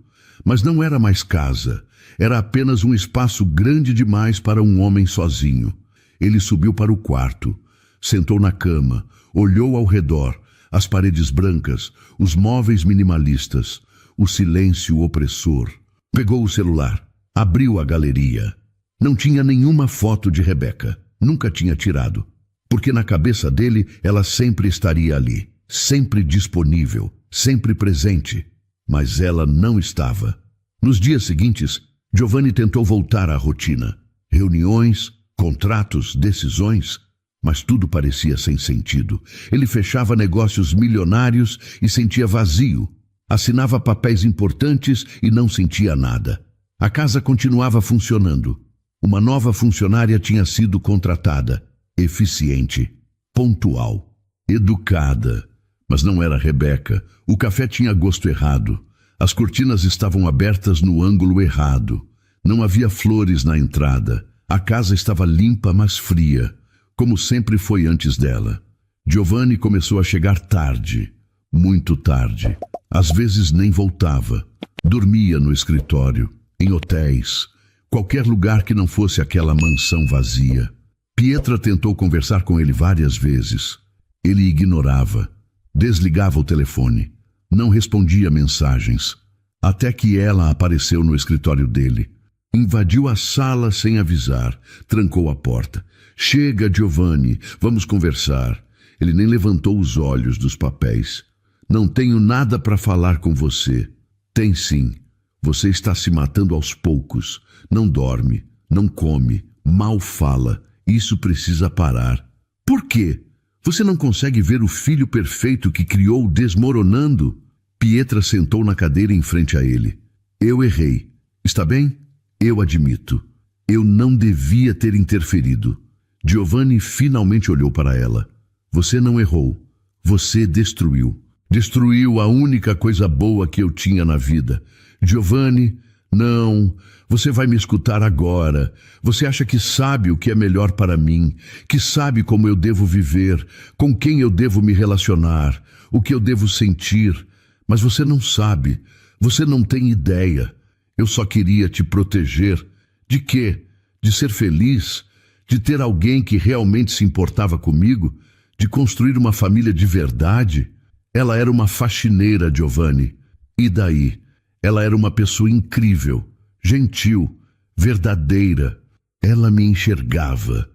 Mas não era mais casa, era apenas um espaço grande demais para um homem sozinho. Ele subiu para o quarto, sentou na cama, olhou ao redor, as paredes brancas, os móveis minimalistas, o silêncio opressor. Pegou o celular, abriu a galeria. Não tinha nenhuma foto de Rebeca, nunca tinha tirado, porque na cabeça dele ela sempre estaria ali, sempre disponível, sempre presente. Mas ela não estava. Nos dias seguintes, Giovanni tentou voltar à rotina. Reuniões, contratos, decisões, mas tudo parecia sem sentido. Ele fechava negócios milionários e sentia vazio. Assinava papéis importantes e não sentia nada. A casa continuava funcionando. Uma nova funcionária tinha sido contratada, eficiente, pontual, educada. Mas não era Rebeca. O café tinha gosto errado. As cortinas estavam abertas no ângulo errado. Não havia flores na entrada. A casa estava limpa, mas fria, como sempre foi antes dela. Giovanni começou a chegar tarde, muito tarde. Às vezes nem voltava. Dormia no escritório, em hotéis, qualquer lugar que não fosse aquela mansão vazia. Pietra tentou conversar com ele várias vezes. Ele ignorava, desligava o telefone, não respondia mensagens, até que ela apareceu no escritório dele. Invadiu a sala sem avisar, trancou a porta. Chega, Giovanni, vamos conversar. Ele nem levantou os olhos dos papéis. Não tenho nada para falar com você. Tem sim. Você está se matando aos poucos. Não dorme, não come, mal fala. Isso precisa parar. Por quê? Você não consegue ver o filho perfeito que criou desmoronando? Pietra sentou na cadeira em frente a ele. Eu errei. Está bem? Eu admito. Eu não devia ter interferido. Giovanni finalmente olhou para ela. Você não errou. Você destruiu. Destruiu a única coisa boa que eu tinha na vida. Giovanni, não. Você vai me escutar agora. Você acha que sabe o que é melhor para mim, que sabe como eu devo viver, com quem eu devo me relacionar, o que eu devo sentir. Mas você não sabe. Você não tem ideia. Eu só queria te proteger. De quê? De ser feliz? De ter alguém que realmente se importava comigo? De construir uma família de verdade? Ela era uma faxineira, Giovanni. E daí? Ela era uma pessoa incrível, gentil, verdadeira. Ela me enxergava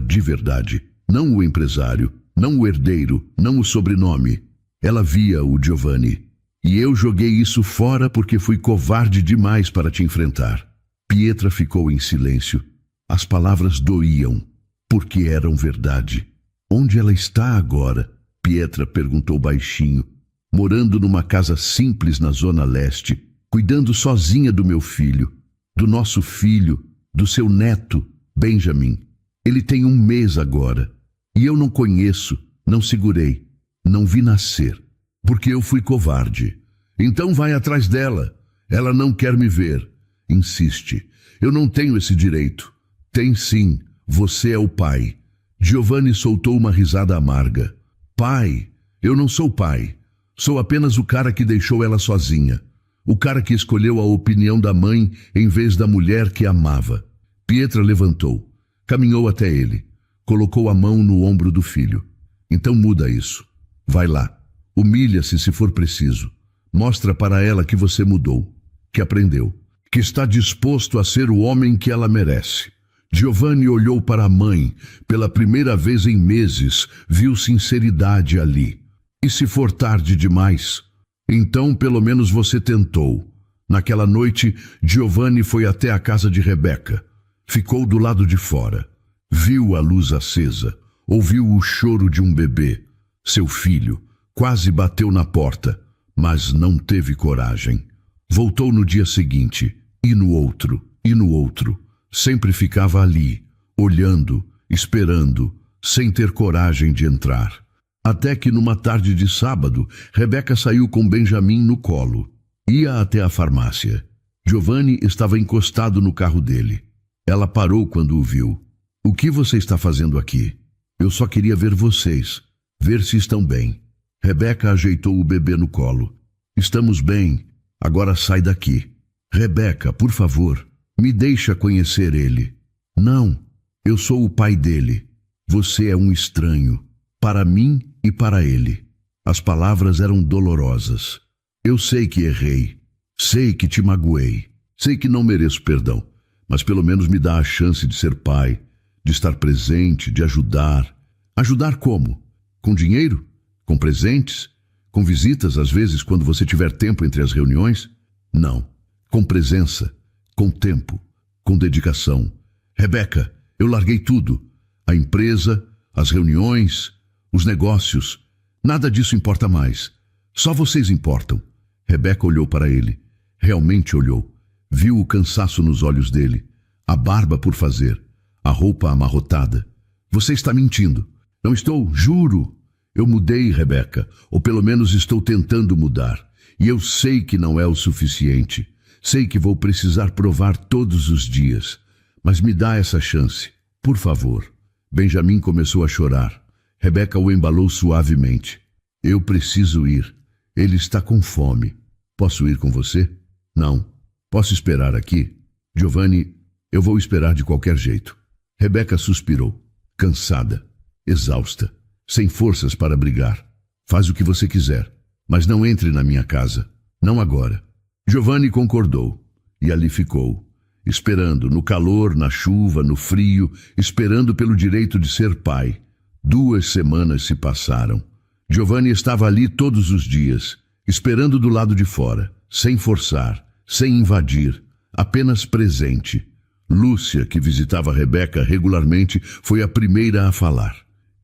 de verdade. Não o empresário, não o herdeiro, não o sobrenome. Ela via o Giovanni. E eu joguei isso fora porque fui covarde demais para te enfrentar. Pietra ficou em silêncio. As palavras doíam, porque eram verdade. Onde ela está agora? Pietra perguntou baixinho. Morando numa casa simples na Zona Leste, cuidando sozinha do meu filho, do nosso filho, do seu neto, Benjamin. Ele tem 1 mês agora. E eu não conheço, não segurei, não vi nascer. Porque eu fui covarde. Então vai atrás dela. Ela não quer me ver. Insiste. Eu não tenho esse direito. Tem sim. Você é o pai. Giovanni soltou uma risada amarga. Pai? Eu não sou pai. Sou apenas o cara que deixou ela sozinha. O cara que escolheu a opinião da mãe em vez da mulher que amava. Pietra levantou. Caminhou até ele. Colocou a mão no ombro do filho. Então muda isso. Vai lá. Humilha-se se for preciso. Mostra para ela que você mudou, que aprendeu, que está disposto a ser o homem que ela merece. Giovanni olhou para a mãe. Pela primeira vez em meses, viu sinceridade ali. E se for tarde demais? Então, pelo menos você tentou. Naquela noite, Giovanni foi até a casa de Rebeca. Ficou do lado de fora. Viu a luz acesa. Ouviu o choro de um bebê. Seu filho. Quase bateu na porta, mas não teve coragem. Voltou no dia seguinte, e no outro, e no outro. Sempre ficava ali, olhando, esperando, sem ter coragem de entrar. Até que numa tarde de sábado, Rebeca saiu com Benjamin no colo. Ia até a farmácia. Giovanni estava encostado no carro dele. Ela parou quando o viu. "O que você está fazendo aqui? Eu só queria ver vocês, ver se estão bem." Rebeca ajeitou o bebê no colo. "Estamos bem. Agora sai daqui." "Rebeca, por favor, me deixa conhecer ele." "Não, eu sou o pai dele. Você é um estranho, para mim e para ele." As palavras eram dolorosas. "Eu sei que errei. Sei que te magoei. Sei que não mereço perdão. Mas pelo menos me dá a chance de ser pai, de estar presente, de ajudar." "Ajudar como? Com dinheiro? Com presentes? Com visitas, às vezes, quando você tiver tempo entre as reuniões?" "Não. Com presença, com tempo, com dedicação. Rebeca, eu larguei tudo. A empresa, as reuniões, os negócios. Nada disso importa mais. Só vocês importam." Rebeca olhou para ele. Realmente olhou. Viu o cansaço nos olhos dele. A barba por fazer. A roupa amarrotada. "Você está mentindo." "Não estou, juro. Eu mudei, Rebeca, ou pelo menos estou tentando mudar. E eu sei que não é o suficiente. Sei que vou precisar provar todos os dias. Mas me dá essa chance, por favor." Benjamin começou a chorar. Rebeca o embalou suavemente. "Eu preciso ir. Ele está com fome. Posso ir com você?" "Não. Posso esperar aqui?" "Giovanni, eu vou esperar de qualquer jeito." Rebeca suspirou, cansada, exausta, sem forças para brigar. "Faz o que você quiser, mas não entre na minha casa. Não agora." Giovanni concordou, e ali ficou, esperando, no calor, na chuva, no frio, esperando pelo direito de ser pai. 2 semanas se passaram. Giovanni estava ali todos os dias, esperando do lado de fora, sem forçar, sem invadir, apenas presente. Lúcia, que visitava Rebeca regularmente, foi a primeira a falar.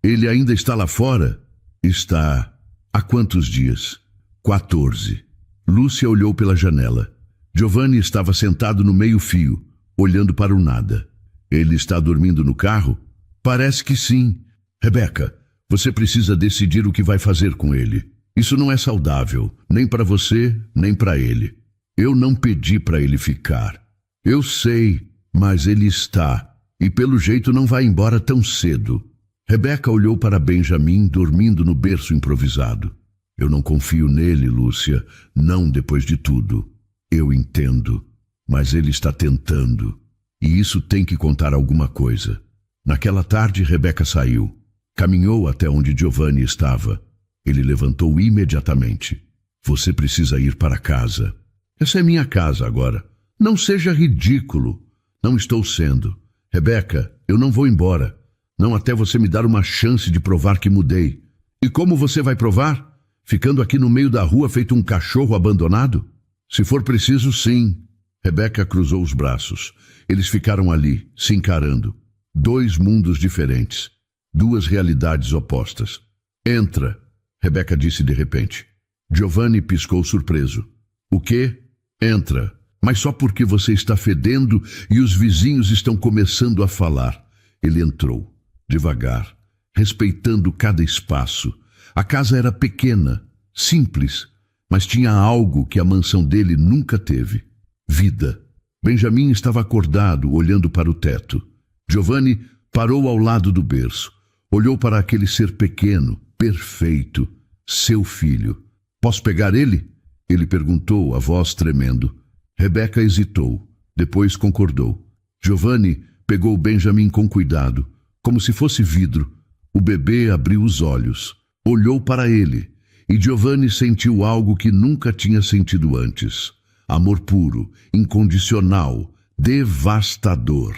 "Ele ainda está lá fora?" "Está. Há quantos dias?" 14. Lúcia olhou pela janela. Giovanni estava sentado no meio-fio, olhando para o nada. "Ele está dormindo no carro?" "Parece que sim." "Rebeca, você precisa decidir o que vai fazer com ele. Isso não é saudável, nem para você, nem para ele." "Eu não pedi para ele ficar." "Eu sei, mas ele está, e pelo jeito não vai embora tão cedo." Rebeca olhou para Benjamin dormindo no berço improvisado. "Eu não confio nele, Lúcia, não depois de tudo. Eu entendo, mas ele está tentando, e isso tem que contar alguma coisa." Naquela tarde, Rebeca saiu. Caminhou até onde Giovanni estava. Ele levantou imediatamente. "Você precisa ir para casa." "Essa é minha casa agora." "Não seja ridículo." "Não estou sendo. Rebeca, eu não vou embora. Não até você me dar uma chance de provar que mudei." "E como você vai provar? Ficando aqui no meio da rua feito um cachorro abandonado?" "Se for preciso, sim." Rebeca cruzou os braços. Eles ficaram ali, se encarando. 2 mundos diferentes. 2 realidades opostas. "Entra," Rebeca disse de repente. Giovanni piscou surpreso. "O quê?" "Entra. Mas só porque você está fedendo e os vizinhos estão começando a falar." Ele entrou, devagar, respeitando cada espaço. A casa era pequena, simples, mas tinha algo que a mansão dele nunca teve: vida. Benjamin estava acordado, olhando para o teto. Giovanni parou ao lado do berço. Olhou para aquele ser pequeno, perfeito, seu filho. "Posso pegar ele?" Ele perguntou, a voz tremendo. Rebeca hesitou, depois concordou. Giovanni pegou Benjamin com cuidado, como se fosse vidro. O bebê abriu os olhos, olhou para ele, e Giovanni sentiu algo que nunca tinha sentido antes. Amor puro, incondicional, devastador.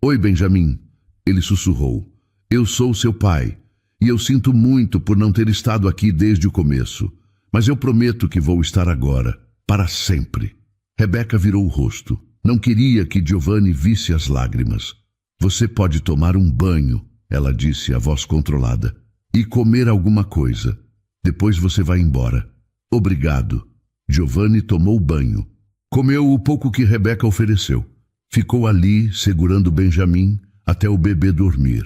Oi, Benjamin, ele sussurrou. Eu sou seu pai, e eu sinto muito por não ter estado aqui desde o começo. Mas eu prometo que vou estar agora, para sempre. Rebeca virou o rosto. Não queria que Giovanni visse as lágrimas. Você pode tomar um banho, ela disse, a voz controlada, e comer alguma coisa. Depois você vai embora. Obrigado. Giovanni tomou banho. Comeu o pouco que Rebeca ofereceu. Ficou ali, segurando Benjamin, até o bebê dormir.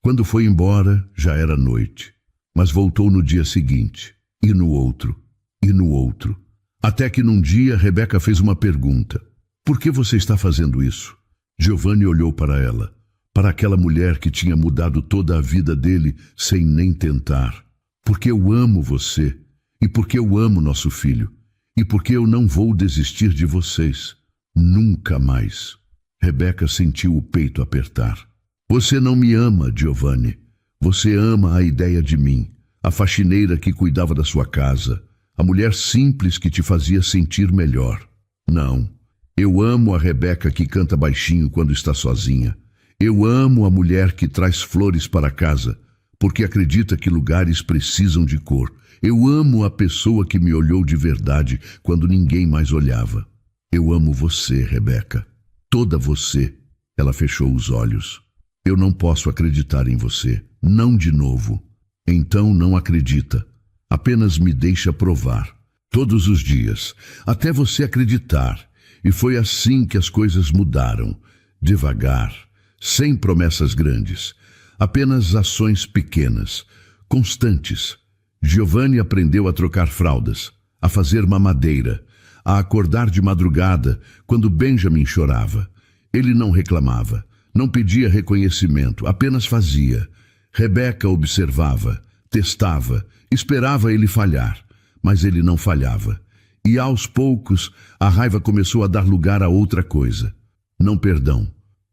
Quando foi embora, já era noite. Mas voltou no dia seguinte, e no outro, e no outro. Até que num dia Rebeca fez uma pergunta. Por que você está fazendo isso? Giovanni olhou para ela, para aquela mulher que tinha mudado toda a vida dele sem nem tentar. Porque eu amo você, e porque eu amo nosso filho, e porque eu não vou desistir de vocês. Nunca mais. Rebeca sentiu o peito apertar. Você não me ama, Giovanni. Você ama a ideia de mim, a faxineira que cuidava da sua casa, a mulher simples que te fazia sentir melhor. Não. Eu amo a Rebeca que canta baixinho quando está sozinha. Eu amo a mulher que traz flores para casa, porque acredita que lugares precisam de cor. Eu amo a pessoa que me olhou de verdade quando ninguém mais olhava. Eu amo você, Rebeca. Toda você. Ela fechou os olhos. Eu não posso acreditar em você. Não de novo. Então não acredita. Apenas me deixa provar. Todos os dias. Até você acreditar. E foi assim que as coisas mudaram. Devagar. Sem promessas grandes. Apenas ações pequenas. Constantes. Giovanni aprendeu a trocar fraldas. A fazer mamadeira. A acordar de madrugada quando Benjamin chorava. Ele não reclamava, não pedia reconhecimento, apenas fazia. Rebeca observava, testava, esperava ele falhar, mas ele não falhava. E aos poucos a raiva começou a dar lugar a outra coisa. Não perdão,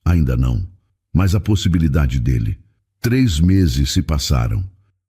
ainda não, mas a possibilidade dele. 3 meses se passaram.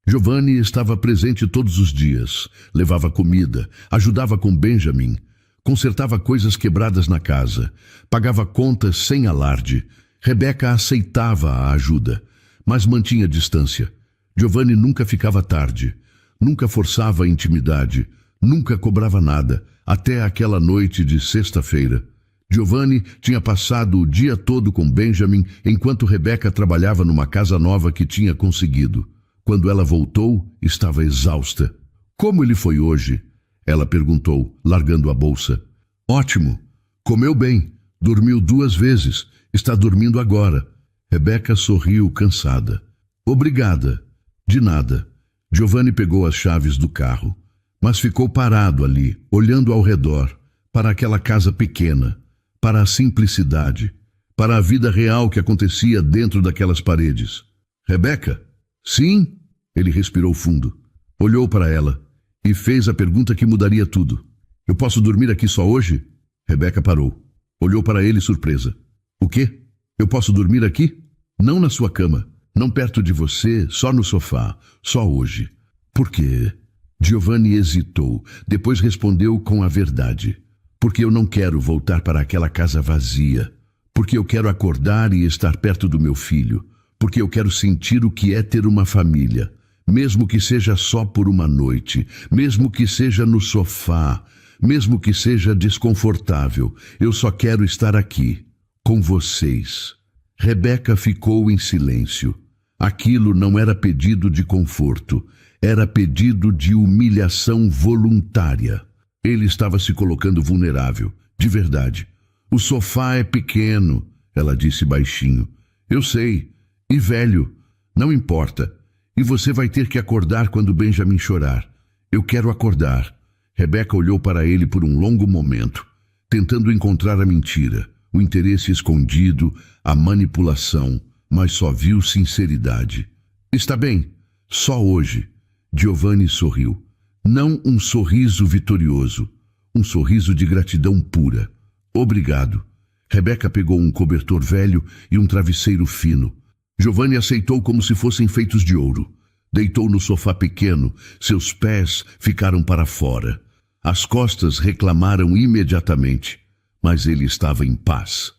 Giovanni estava presente todos os dias, levava comida, ajudava com Benjamin, consertava coisas quebradas na casa, pagava contas sem alarde. Rebeca aceitava a ajuda, mas mantinha distância. Giovanni nunca ficava tarde, nunca forçava a intimidade, nunca cobrava nada, até aquela noite de sexta-feira. Giovanni tinha passado o dia todo com Benjamin enquanto Rebeca trabalhava numa casa nova que tinha conseguido. Quando ela voltou, estava exausta. Como ele foi hoje? Ela perguntou, largando a bolsa. Ótimo. Comeu bem. Dormiu 2 vezes. Está dormindo agora. Rebeca sorriu, cansada. Obrigada. De nada. Giovanni pegou as chaves do carro, mas ficou parado ali, olhando ao redor, para aquela casa pequena, para a simplicidade, para a vida real que acontecia dentro daquelas paredes. Rebeca? Sim? Ele respirou fundo. Olhou para ela e fez a pergunta que mudaria tudo. Eu posso dormir aqui só hoje? Rebeca parou. Olhou para ele surpresa. O quê? Eu posso dormir aqui? Não na sua cama, não perto de você, só no sofá, só hoje. Por quê? Giovanni hesitou, depois respondeu com a verdade. Porque eu não quero voltar para aquela casa vazia. Porque eu quero acordar e estar perto do meu filho. Porque eu quero sentir o que é ter uma família. Mesmo que seja só por uma noite, mesmo que seja no sofá, mesmo que seja desconfortável, eu só quero estar aqui, com vocês. Rebeca ficou em silêncio. Aquilo não era pedido de conforto, era pedido de humilhação voluntária. Ele estava se colocando vulnerável, de verdade. O sofá é pequeno, ela disse baixinho. Eu sei, e velho, não importa. E você vai ter que acordar quando Benjamin chorar. Eu quero acordar. Rebeca olhou para ele por um longo momento, tentando encontrar a mentira, o interesse escondido, a manipulação, mas só viu sinceridade. Está bem, só hoje. Giovanni sorriu. Não um sorriso vitorioso, um sorriso de gratidão pura. Obrigado. Rebeca pegou um cobertor velho e um travesseiro fino. Giovanni aceitou como se fossem feitos de ouro. Deitou no sofá pequeno, seus pés ficaram para fora. As costas reclamaram imediatamente, mas ele estava em paz.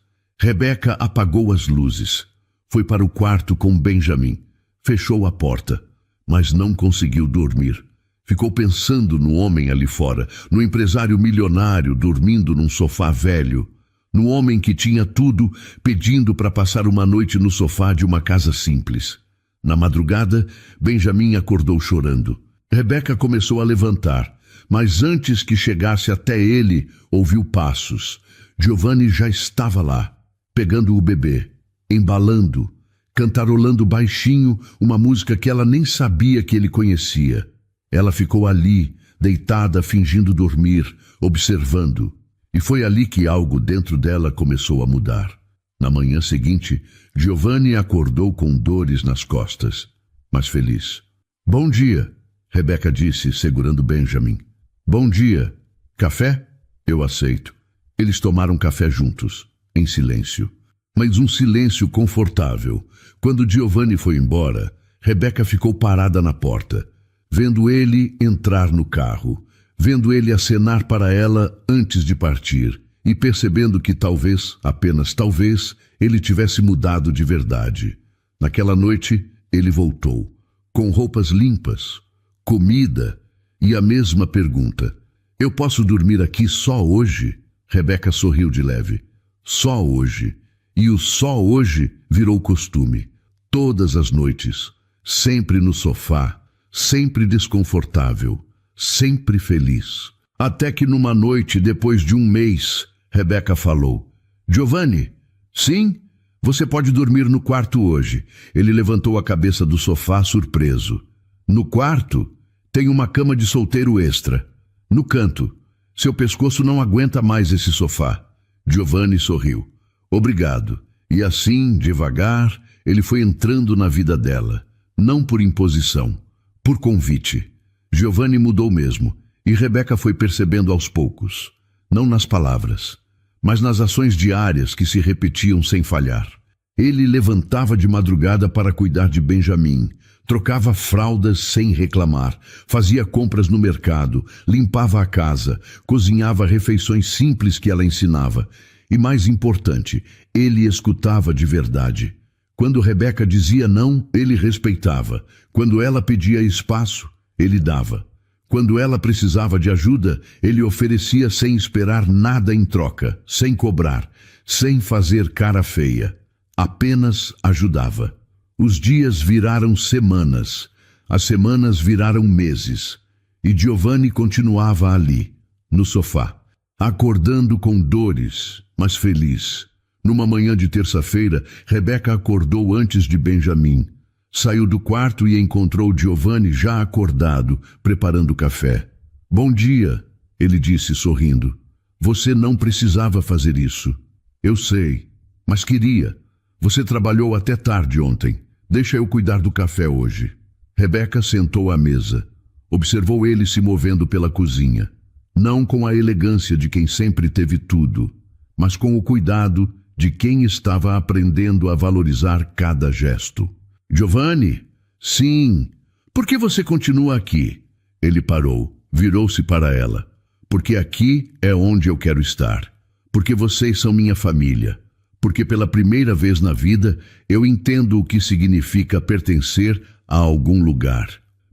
Rebeca apagou as luzes. Foi para o quarto com Benjamin. Fechou a porta, mas não conseguiu dormir. Ficou pensando no homem ali fora, no empresário milionário dormindo num sofá velho, no homem que tinha tudo, pedindo para passar uma noite no sofá de uma casa simples. Na madrugada, Benjamin acordou chorando. Rebeca começou a levantar, mas antes que chegasse até ele, ouviu passos. Giovanni já estava lá, pegando o bebê, embalando, cantarolando baixinho uma música que ela nem sabia que ele conhecia. Ela ficou ali, deitada, fingindo dormir, observando. E foi ali que algo dentro dela começou a mudar. Na manhã seguinte, Giovanni acordou com dores nas costas, mas feliz. "Bom dia", Rebeca disse, segurando Benjamin. "Bom dia. Café? Eu aceito." Eles tomaram café juntos, em silêncio. Mas um silêncio confortável. Quando Giovanni foi embora, Rebeca ficou parada na porta, vendo ele entrar no carro, vendo ele acenar para ela antes de partir e percebendo que talvez, apenas talvez, ele tivesse mudado de verdade. Naquela noite, ele voltou, com roupas limpas, comida e a mesma pergunta: "Eu posso dormir aqui só hoje?" Rebeca sorriu de leve. Só hoje. E o só hoje virou costume. Todas as noites, sempre no sofá, sempre desconfortável, sempre feliz. Até que numa noite, depois de um mês, Rebeca falou: "Giovanni, sim, você pode dormir no quarto hoje." Ele levantou a cabeça do sofá, surpreso. "No quarto? Tem uma cama de solteiro extra. No canto. Seu pescoço não aguenta mais esse sofá." Giovanni sorriu. "Obrigado." E assim, devagar, ele foi entrando na vida dela. Não por imposição, por convite. Giovanni mudou mesmo, e Rebeca foi percebendo aos poucos. Não nas palavras, mas nas ações diárias que se repetiam sem falhar. Ele levantava de madrugada para cuidar de Benjamin, trocava fraldas sem reclamar, fazia compras no mercado, limpava a casa, cozinhava refeições simples que ela ensinava. E mais importante, ele escutava de verdade. Quando Rebeca dizia não, ele respeitava. Quando ela pedia espaço, ele dava. Quando ela precisava de ajuda, ele oferecia sem esperar nada em troca, sem cobrar, sem fazer cara feia. Apenas ajudava. Os dias viraram semanas, as semanas viraram meses. E Giovanni continuava ali, no sofá, acordando com dores, mas feliz. Numa manhã de terça-feira, Rebeca acordou antes de Benjamin. Saiu do quarto e encontrou Giovanni já acordado, preparando café. "Bom dia", ele disse sorrindo. "Você não precisava fazer isso." "Eu sei, mas queria. Você trabalhou até tarde ontem. Deixa eu cuidar do café hoje." Rebeca sentou à mesa. Observou ele se movendo pela cozinha. Não com a elegância de quem sempre teve tudo, mas com o cuidado de quem estava aprendendo a valorizar cada gesto. "Giovanni? Sim. Por que você continua aqui?" Ele parou, virou-se para ela. "Porque aqui é onde eu quero estar. Porque vocês são minha família. Porque pela primeira vez na vida eu entendo o que significa pertencer a algum lugar."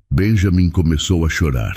Benjamin começou a chorar.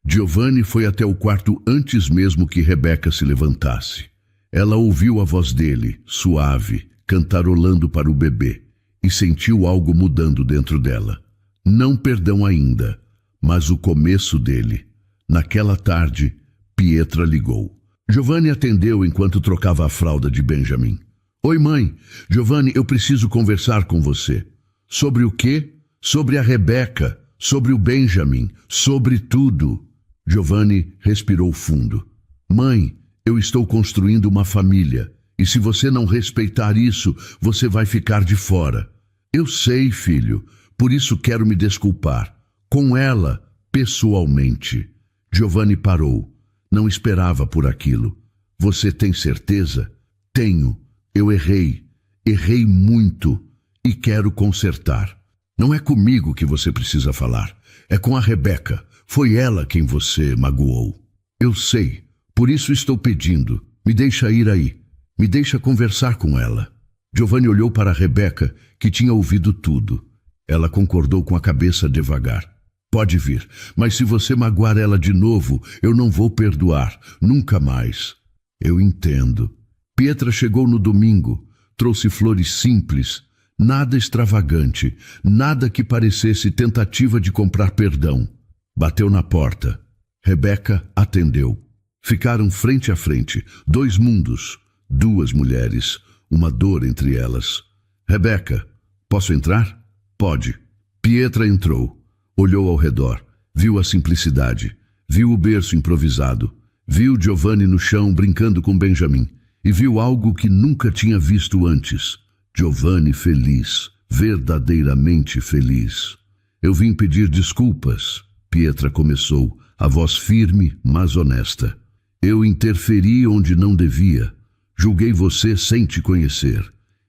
Giovanni foi até o quarto antes mesmo que Rebeca se levantasse. Ela ouviu a voz dele, suave, cantarolando para o bebê, e sentiu algo mudando dentro dela. Não perdão ainda, mas o começo dele. Naquela tarde, Pietra ligou. Giovanni atendeu enquanto trocava a fralda de Benjamin. "Oi, mãe. Giovanni, eu preciso conversar com você." "Sobre o quê?" "Sobre a Rebeca, sobre o Benjamin, sobre tudo." Giovanni respirou fundo. "Mãe, eu estou construindo uma família, e se você não respeitar isso, você vai ficar de fora." "Eu sei, filho, por isso quero me desculpar. Com ela, pessoalmente." Giovanni parou. Não esperava por aquilo. "Você tem certeza?" "Tenho. Eu errei. Errei muito. E quero consertar." "Não é comigo que você precisa falar. É com a Rebeca. Foi ela quem você magoou." "Eu sei. Por isso estou pedindo. Me deixa ir aí. Me deixa conversar com ela. Giovanni olhou para Rebeca, que tinha ouvido tudo. Ela concordou com a cabeça devagar. Pode vir, mas se você magoar ela de novo, eu não vou perdoar, nunca mais. Eu entendo. Pietra chegou no domingo, trouxe flores simples, nada extravagante, nada que parecesse tentativa de comprar perdão. Bateu na porta. Rebeca atendeu. Ficaram frente a frente, 2 mundos, 2 mulheres, uma dor entre elas. Rebeca, posso entrar? Pode. Pietra entrou, olhou ao redor, viu a simplicidade, viu o berço improvisado, viu Giovanni no chão brincando com Benjamin e viu algo que nunca tinha visto antes. Giovanni feliz, verdadeiramente feliz. Eu vim pedir desculpas, Pietra começou, a voz firme, mas honesta. Eu interferi onde não devia. Julguei você sem te conhecer.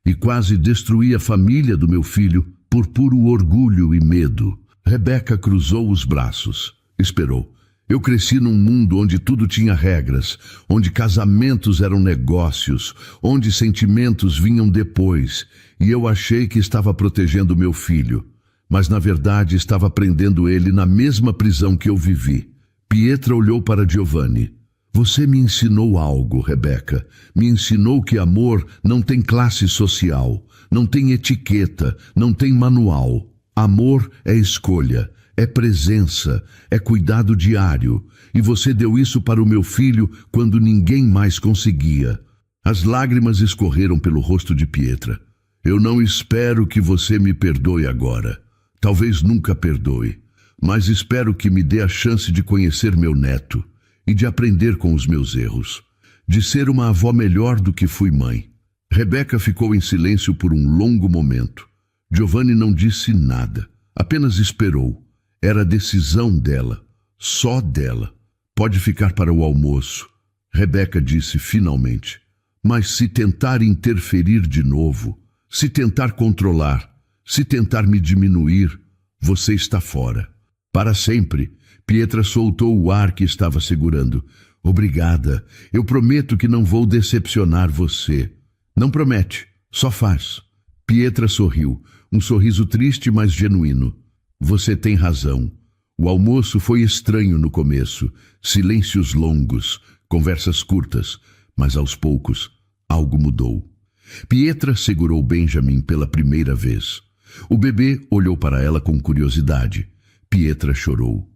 E quase destruí a família do meu filho por puro orgulho e medo. Rebeca cruzou os braços. Esperou. Eu cresci num mundo onde tudo tinha regras, onde casamentos eram negócios, onde sentimentos vinham depois, e eu achei que estava protegendo meu filho. Mas na verdade estava prendendo ele na mesma prisão que eu vivi. Pietra olhou para Giovanni. Você me ensinou algo, Rebeca. Me ensinou que amor não tem classe social, não tem etiqueta, não tem manual. Amor é escolha, é presença, é cuidado diário. E você deu isso para o meu filho quando ninguém mais conseguia. As lágrimas escorreram pelo rosto de Pietra. Eu não espero que você me perdoe agora. Talvez nunca perdoe. Mas espero que me dê a chance de conhecer meu neto e de aprender com os meus erros, de ser uma avó melhor do que fui mãe. Rebeca ficou em silêncio por um longo momento. Giovanni não disse nada, apenas esperou. Era a decisão dela, só dela. Pode ficar para o almoço, Rebeca disse finalmente. Mas se tentar interferir de novo, se tentar controlar, se tentar me diminuir, você está fora. Para sempre. Pietra soltou o ar que estava segurando. Obrigada. Eu prometo que não vou decepcionar você. Não promete, só faz. Pietra sorriu, um sorriso triste, mas genuíno. Você tem razão. O almoço foi estranho no começo. Silêncios longos, conversas curtas, mas aos poucos algo mudou. Pietra segurou Benjamin pela primeira vez. O bebê olhou para ela com curiosidade. Pietra chorou.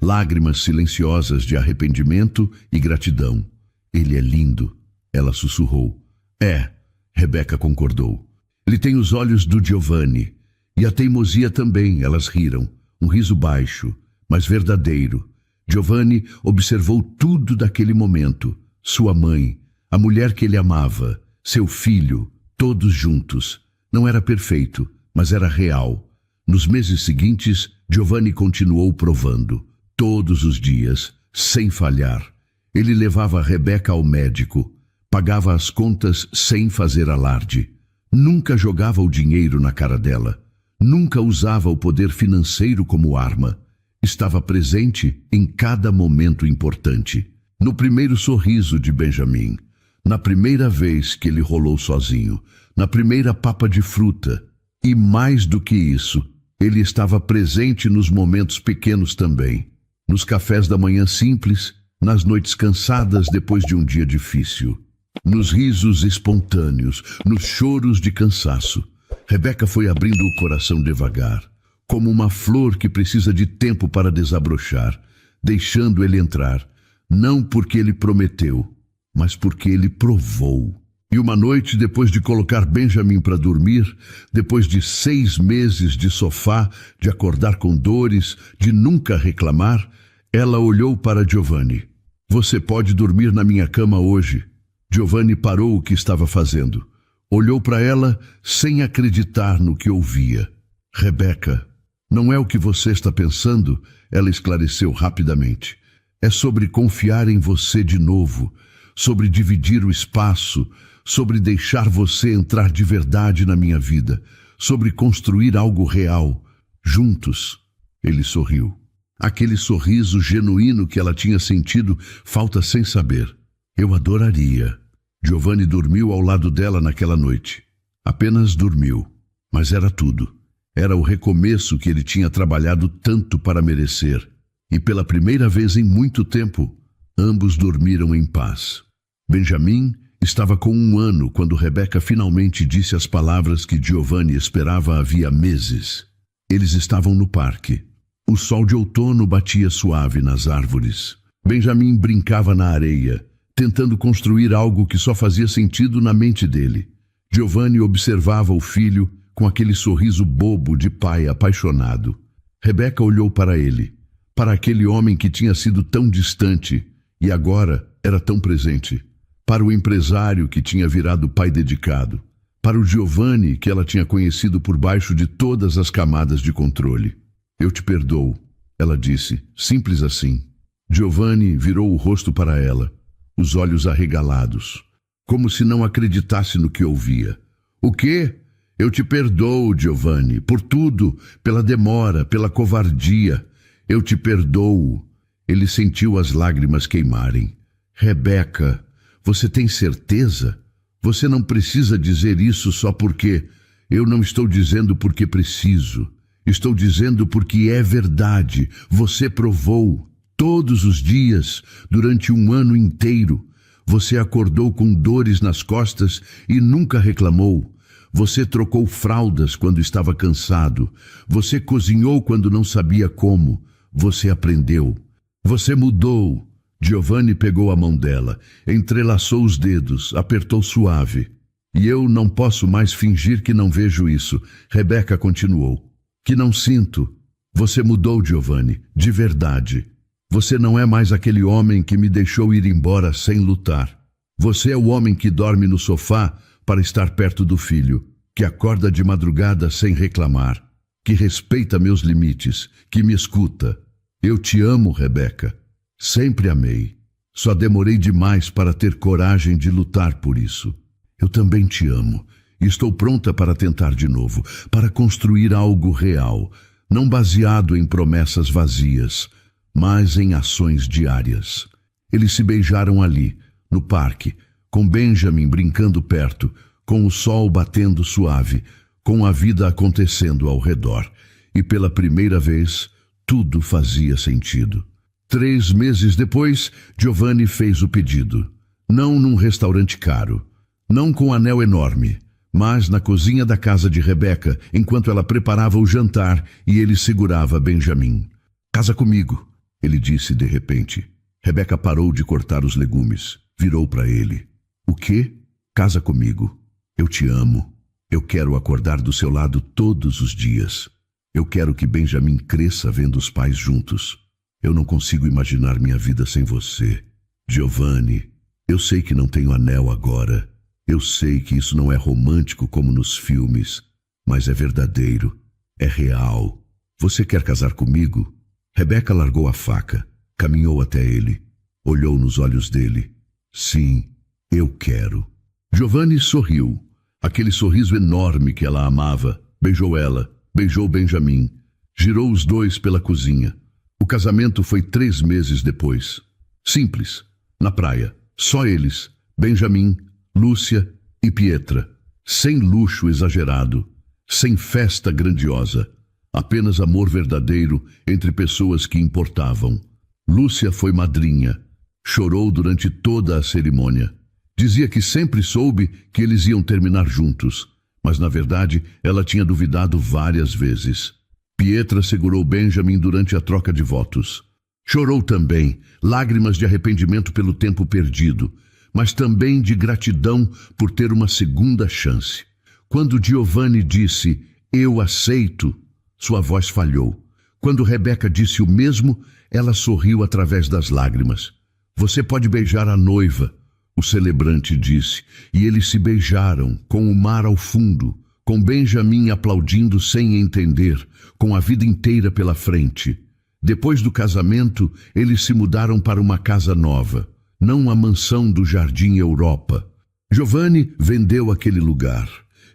Lágrimas silenciosas de arrependimento e gratidão. Ele é lindo, ela sussurrou. É, Rebeca concordou. Ele tem os olhos do Giovanni. E a teimosia também, elas riram. Um riso baixo, mas verdadeiro. Giovanni observou tudo daquele momento. Sua mãe, a mulher que ele amava, seu filho, todos juntos. Não era perfeito, mas era real. Nos meses seguintes, Giovanni continuou provando. Todos os dias, sem falhar. Ele levava Rebeca ao médico, pagava as contas sem fazer alarde. Nunca jogava o dinheiro na cara dela. Nunca usava o poder financeiro como arma. Estava presente em cada momento importante. No primeiro sorriso de Benjamin, na primeira vez que ele rolou sozinho, na primeira papa de fruta. E mais do que isso, ele estava presente nos momentos pequenos também. Nos cafés da manhã simples, nas noites cansadas depois de um dia difícil. Nos risos espontâneos, nos choros de cansaço. Rebeca foi abrindo o coração devagar, como uma flor que precisa de tempo para desabrochar, deixando ele entrar, não porque ele prometeu, mas porque ele provou. E uma noite, depois de colocar Benjamin para dormir, depois de 6 meses de sofá, de acordar com dores, de nunca reclamar, ela olhou para Giovanni. Você pode dormir na minha cama hoje. Giovanni parou o que estava fazendo. Olhou para ela sem acreditar no que ouvia. Rebeca, não é o que você está pensando, ela esclareceu rapidamente. É sobre confiar em você de novo, sobre dividir o espaço, sobre deixar você entrar de verdade na minha vida, sobre construir algo real, juntos. Ele sorriu. Aquele sorriso genuíno que ela tinha sentido falta sem saber. Eu adoraria. Giovanni dormiu ao lado dela naquela noite. Apenas dormiu, mas era tudo. Era o recomeço que ele tinha trabalhado tanto para merecer. E pela primeira vez em muito tempo, ambos dormiram em paz. Benjamin estava com 1 ano quando Rebeca finalmente disse as palavras que Giovanni esperava havia meses. Eles estavam no parque. O sol de outono batia suave nas árvores. Benjamin brincava na areia, tentando construir algo que só fazia sentido na mente dele. Giovanni observava o filho com aquele sorriso bobo de pai apaixonado. Rebeca olhou para ele, para aquele homem que tinha sido tão distante e agora era tão presente, para o empresário que tinha virado pai dedicado, para o Giovanni que ela tinha conhecido por baixo de todas as camadas de controle. Eu te perdoo, ela disse, simples assim. Giovanni virou o rosto para ela, os olhos arregalados, como se não acreditasse no que ouvia. O quê? Eu te perdoo, Giovanni, por tudo, pela demora, pela covardia. Eu te perdoo. Ele sentiu as lágrimas queimarem. Rebeca, você tem certeza? Você não precisa dizer isso só porque... Eu não estou dizendo porque preciso. Estou dizendo porque é verdade. Você provou. Todos os dias, durante 1 ano inteiro, você acordou com dores nas costas e nunca reclamou. Você trocou fraldas quando estava cansado. Você cozinhou quando não sabia como. Você aprendeu. Você mudou. Giovanni pegou a mão dela, entrelaçou os dedos, apertou suave. E eu não posso mais fingir que não vejo isso. Rebeca continuou. Que não sinto. Você mudou, Giovanni, de verdade. Você não é mais aquele homem que me deixou ir embora sem lutar. Você é o homem que dorme no sofá para estar perto do filho, que acorda de madrugada sem reclamar, que respeita meus limites, que me escuta. Eu te amo, Rebeca. Sempre amei. Só demorei demais para ter coragem de lutar por isso. Eu também te amo. E estou pronta para tentar de novo, para construir algo real, não baseado em promessas vazias, mas em ações diárias. Eles se beijaram ali, no parque, com Benjamin brincando perto, com o sol batendo suave, com a vida acontecendo ao redor. E pela primeira vez, tudo fazia sentido. 3 meses depois, Giovanni fez o pedido. Não num restaurante caro, não com um anel enorme, mas na cozinha da casa de Rebeca, enquanto ela preparava o jantar e ele segurava Benjamin. Casa comigo, ele disse de repente. Rebeca parou de cortar os legumes, virou para ele. O quê? Casa comigo. Eu te amo. Eu quero acordar do seu lado todos os dias. Eu quero que Benjamin cresça vendo os pais juntos. Eu não consigo imaginar minha vida sem você. Giovanni, eu sei que não tenho anel agora. Eu sei que isso não é romântico como nos filmes, mas é verdadeiro, é real. Você quer casar comigo? Rebeca largou a faca, caminhou até ele, olhou nos olhos dele. Sim, eu quero. Giovanni sorriu, aquele sorriso enorme que ela amava. Beijou ela, beijou Benjamin, girou os dois pela cozinha. O casamento foi 3 meses depois. Simples, na praia, só eles, Benjamin, Lúcia e Pietra, sem luxo exagerado, sem festa grandiosa, apenas amor verdadeiro entre pessoas que importavam. Lúcia foi madrinha, chorou durante toda a cerimônia. Dizia que sempre soube que eles iam terminar juntos, mas na verdade ela tinha duvidado várias vezes. Pietra segurou Benjamin durante a troca de votos. Chorou também, lágrimas de arrependimento pelo tempo perdido, mas também de gratidão por ter uma segunda chance. Quando Giovanni disse, eu aceito, sua voz falhou. Quando Rebeca disse o mesmo, ela sorriu através das lágrimas. Você pode beijar a noiva, o celebrante disse, e eles se beijaram, com o mar ao fundo, com Benjamin aplaudindo sem entender, com a vida inteira pela frente. Depois do casamento, eles se mudaram para uma casa nova, não a mansão do Jardim Europa. Giovanni vendeu aquele lugar.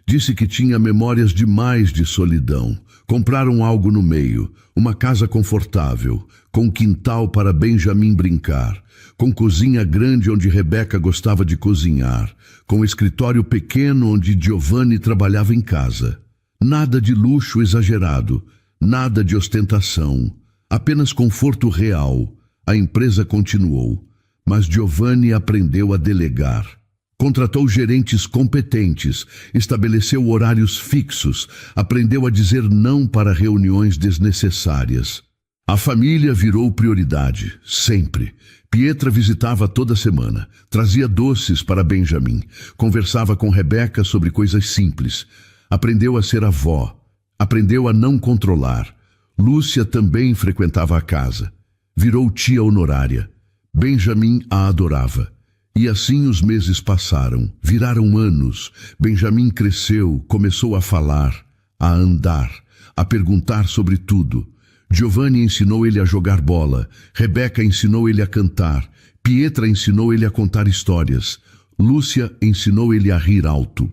Disse que tinha memórias demais de solidão, Compraram algo no meio, uma casa confortável, com quintal para Benjamim brincar, com cozinha grande onde Rebeca gostava de cozinhar, com escritório pequeno onde Giovanni trabalhava em casa. Nada de luxo exagerado, nada de ostentação, apenas conforto real. A empresa continuou, mas Giovanni aprendeu a delegar. Contratou gerentes competentes, estabeleceu horários fixos, aprendeu a dizer não para reuniões desnecessárias. A família virou prioridade, sempre. Pietra visitava toda semana, trazia doces para Benjamim, conversava com Rebeca sobre coisas simples. Aprendeu a ser avó, aprendeu a não controlar. Lúcia também frequentava a casa. Virou tia honorária. Benjamim a adorava. E assim os meses passaram, viraram anos. Benjamim cresceu, começou a falar, a andar, a perguntar sobre tudo. Giovanni ensinou ele a jogar bola, Rebeca ensinou ele a cantar, Pietra ensinou ele a contar histórias, Lúcia ensinou ele a rir alto.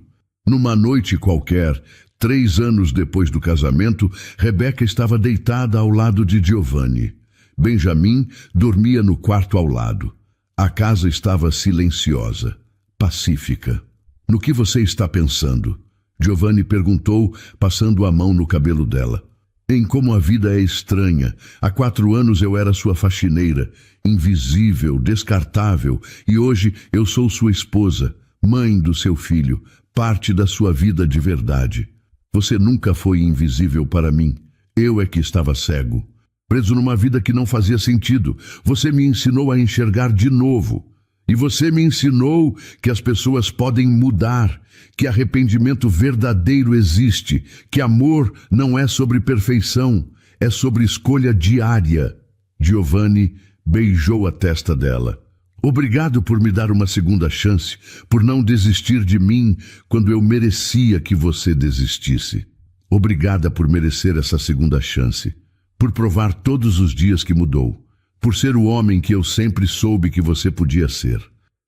Numa noite qualquer, 3 anos depois do casamento, Rebeca estava deitada ao lado de Giovanni. Benjamim dormia no quarto ao lado. A casa estava silenciosa, pacífica. No que você está pensando? Giovanni perguntou, passando a mão no cabelo dela. Em como a vida é estranha. Há 4 anos eu era sua faxineira, invisível, descartável, e hoje eu sou sua esposa, mãe do seu filho, parte da sua vida de verdade. Você nunca foi invisível para mim. Eu é que estava cego. Preso numa vida que não fazia sentido. Você me ensinou a enxergar de novo. E você me ensinou que as pessoas podem mudar, que arrependimento verdadeiro existe, que amor não é sobre perfeição, é sobre escolha diária. Giovanni beijou a testa dela. Obrigado por me dar uma segunda chance, por não desistir de mim quando eu merecia que você desistisse. Obrigada por merecer essa segunda chance, por provar todos os dias que mudou, por ser o homem que eu sempre soube que você podia ser.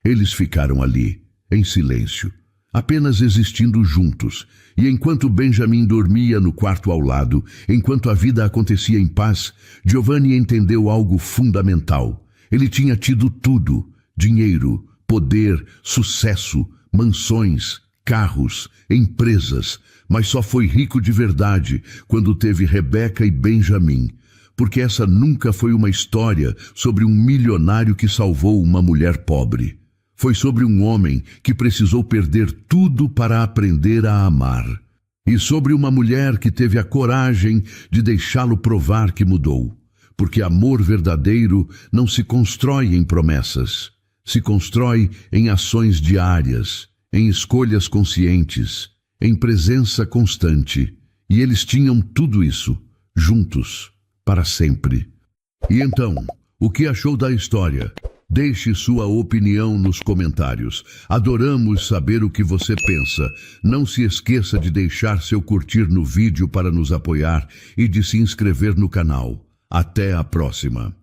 Eles ficaram ali, em silêncio, apenas existindo juntos, e enquanto Benjamim dormia no quarto ao lado, enquanto a vida acontecia em paz, Giovanni entendeu algo fundamental. Ele tinha tido tudo: dinheiro, poder, sucesso, mansões, carros, empresas, mas só foi rico de verdade quando teve Rebeca e Benjamim, porque essa nunca foi uma história sobre um milionário que salvou uma mulher pobre. Foi sobre um homem que precisou perder tudo para aprender a amar. E sobre uma mulher que teve a coragem de deixá-lo provar que mudou. Porque amor verdadeiro não se constrói em promessas, se constrói em ações diárias, em escolhas conscientes, em presença constante. E eles tinham tudo isso, juntos, para sempre. E então, o que achou da história? Deixe sua opinião nos comentários. Adoramos saber o que você pensa. Não se esqueça de deixar seu curtir no vídeo para nos apoiar e de se inscrever no canal. Até a próxima.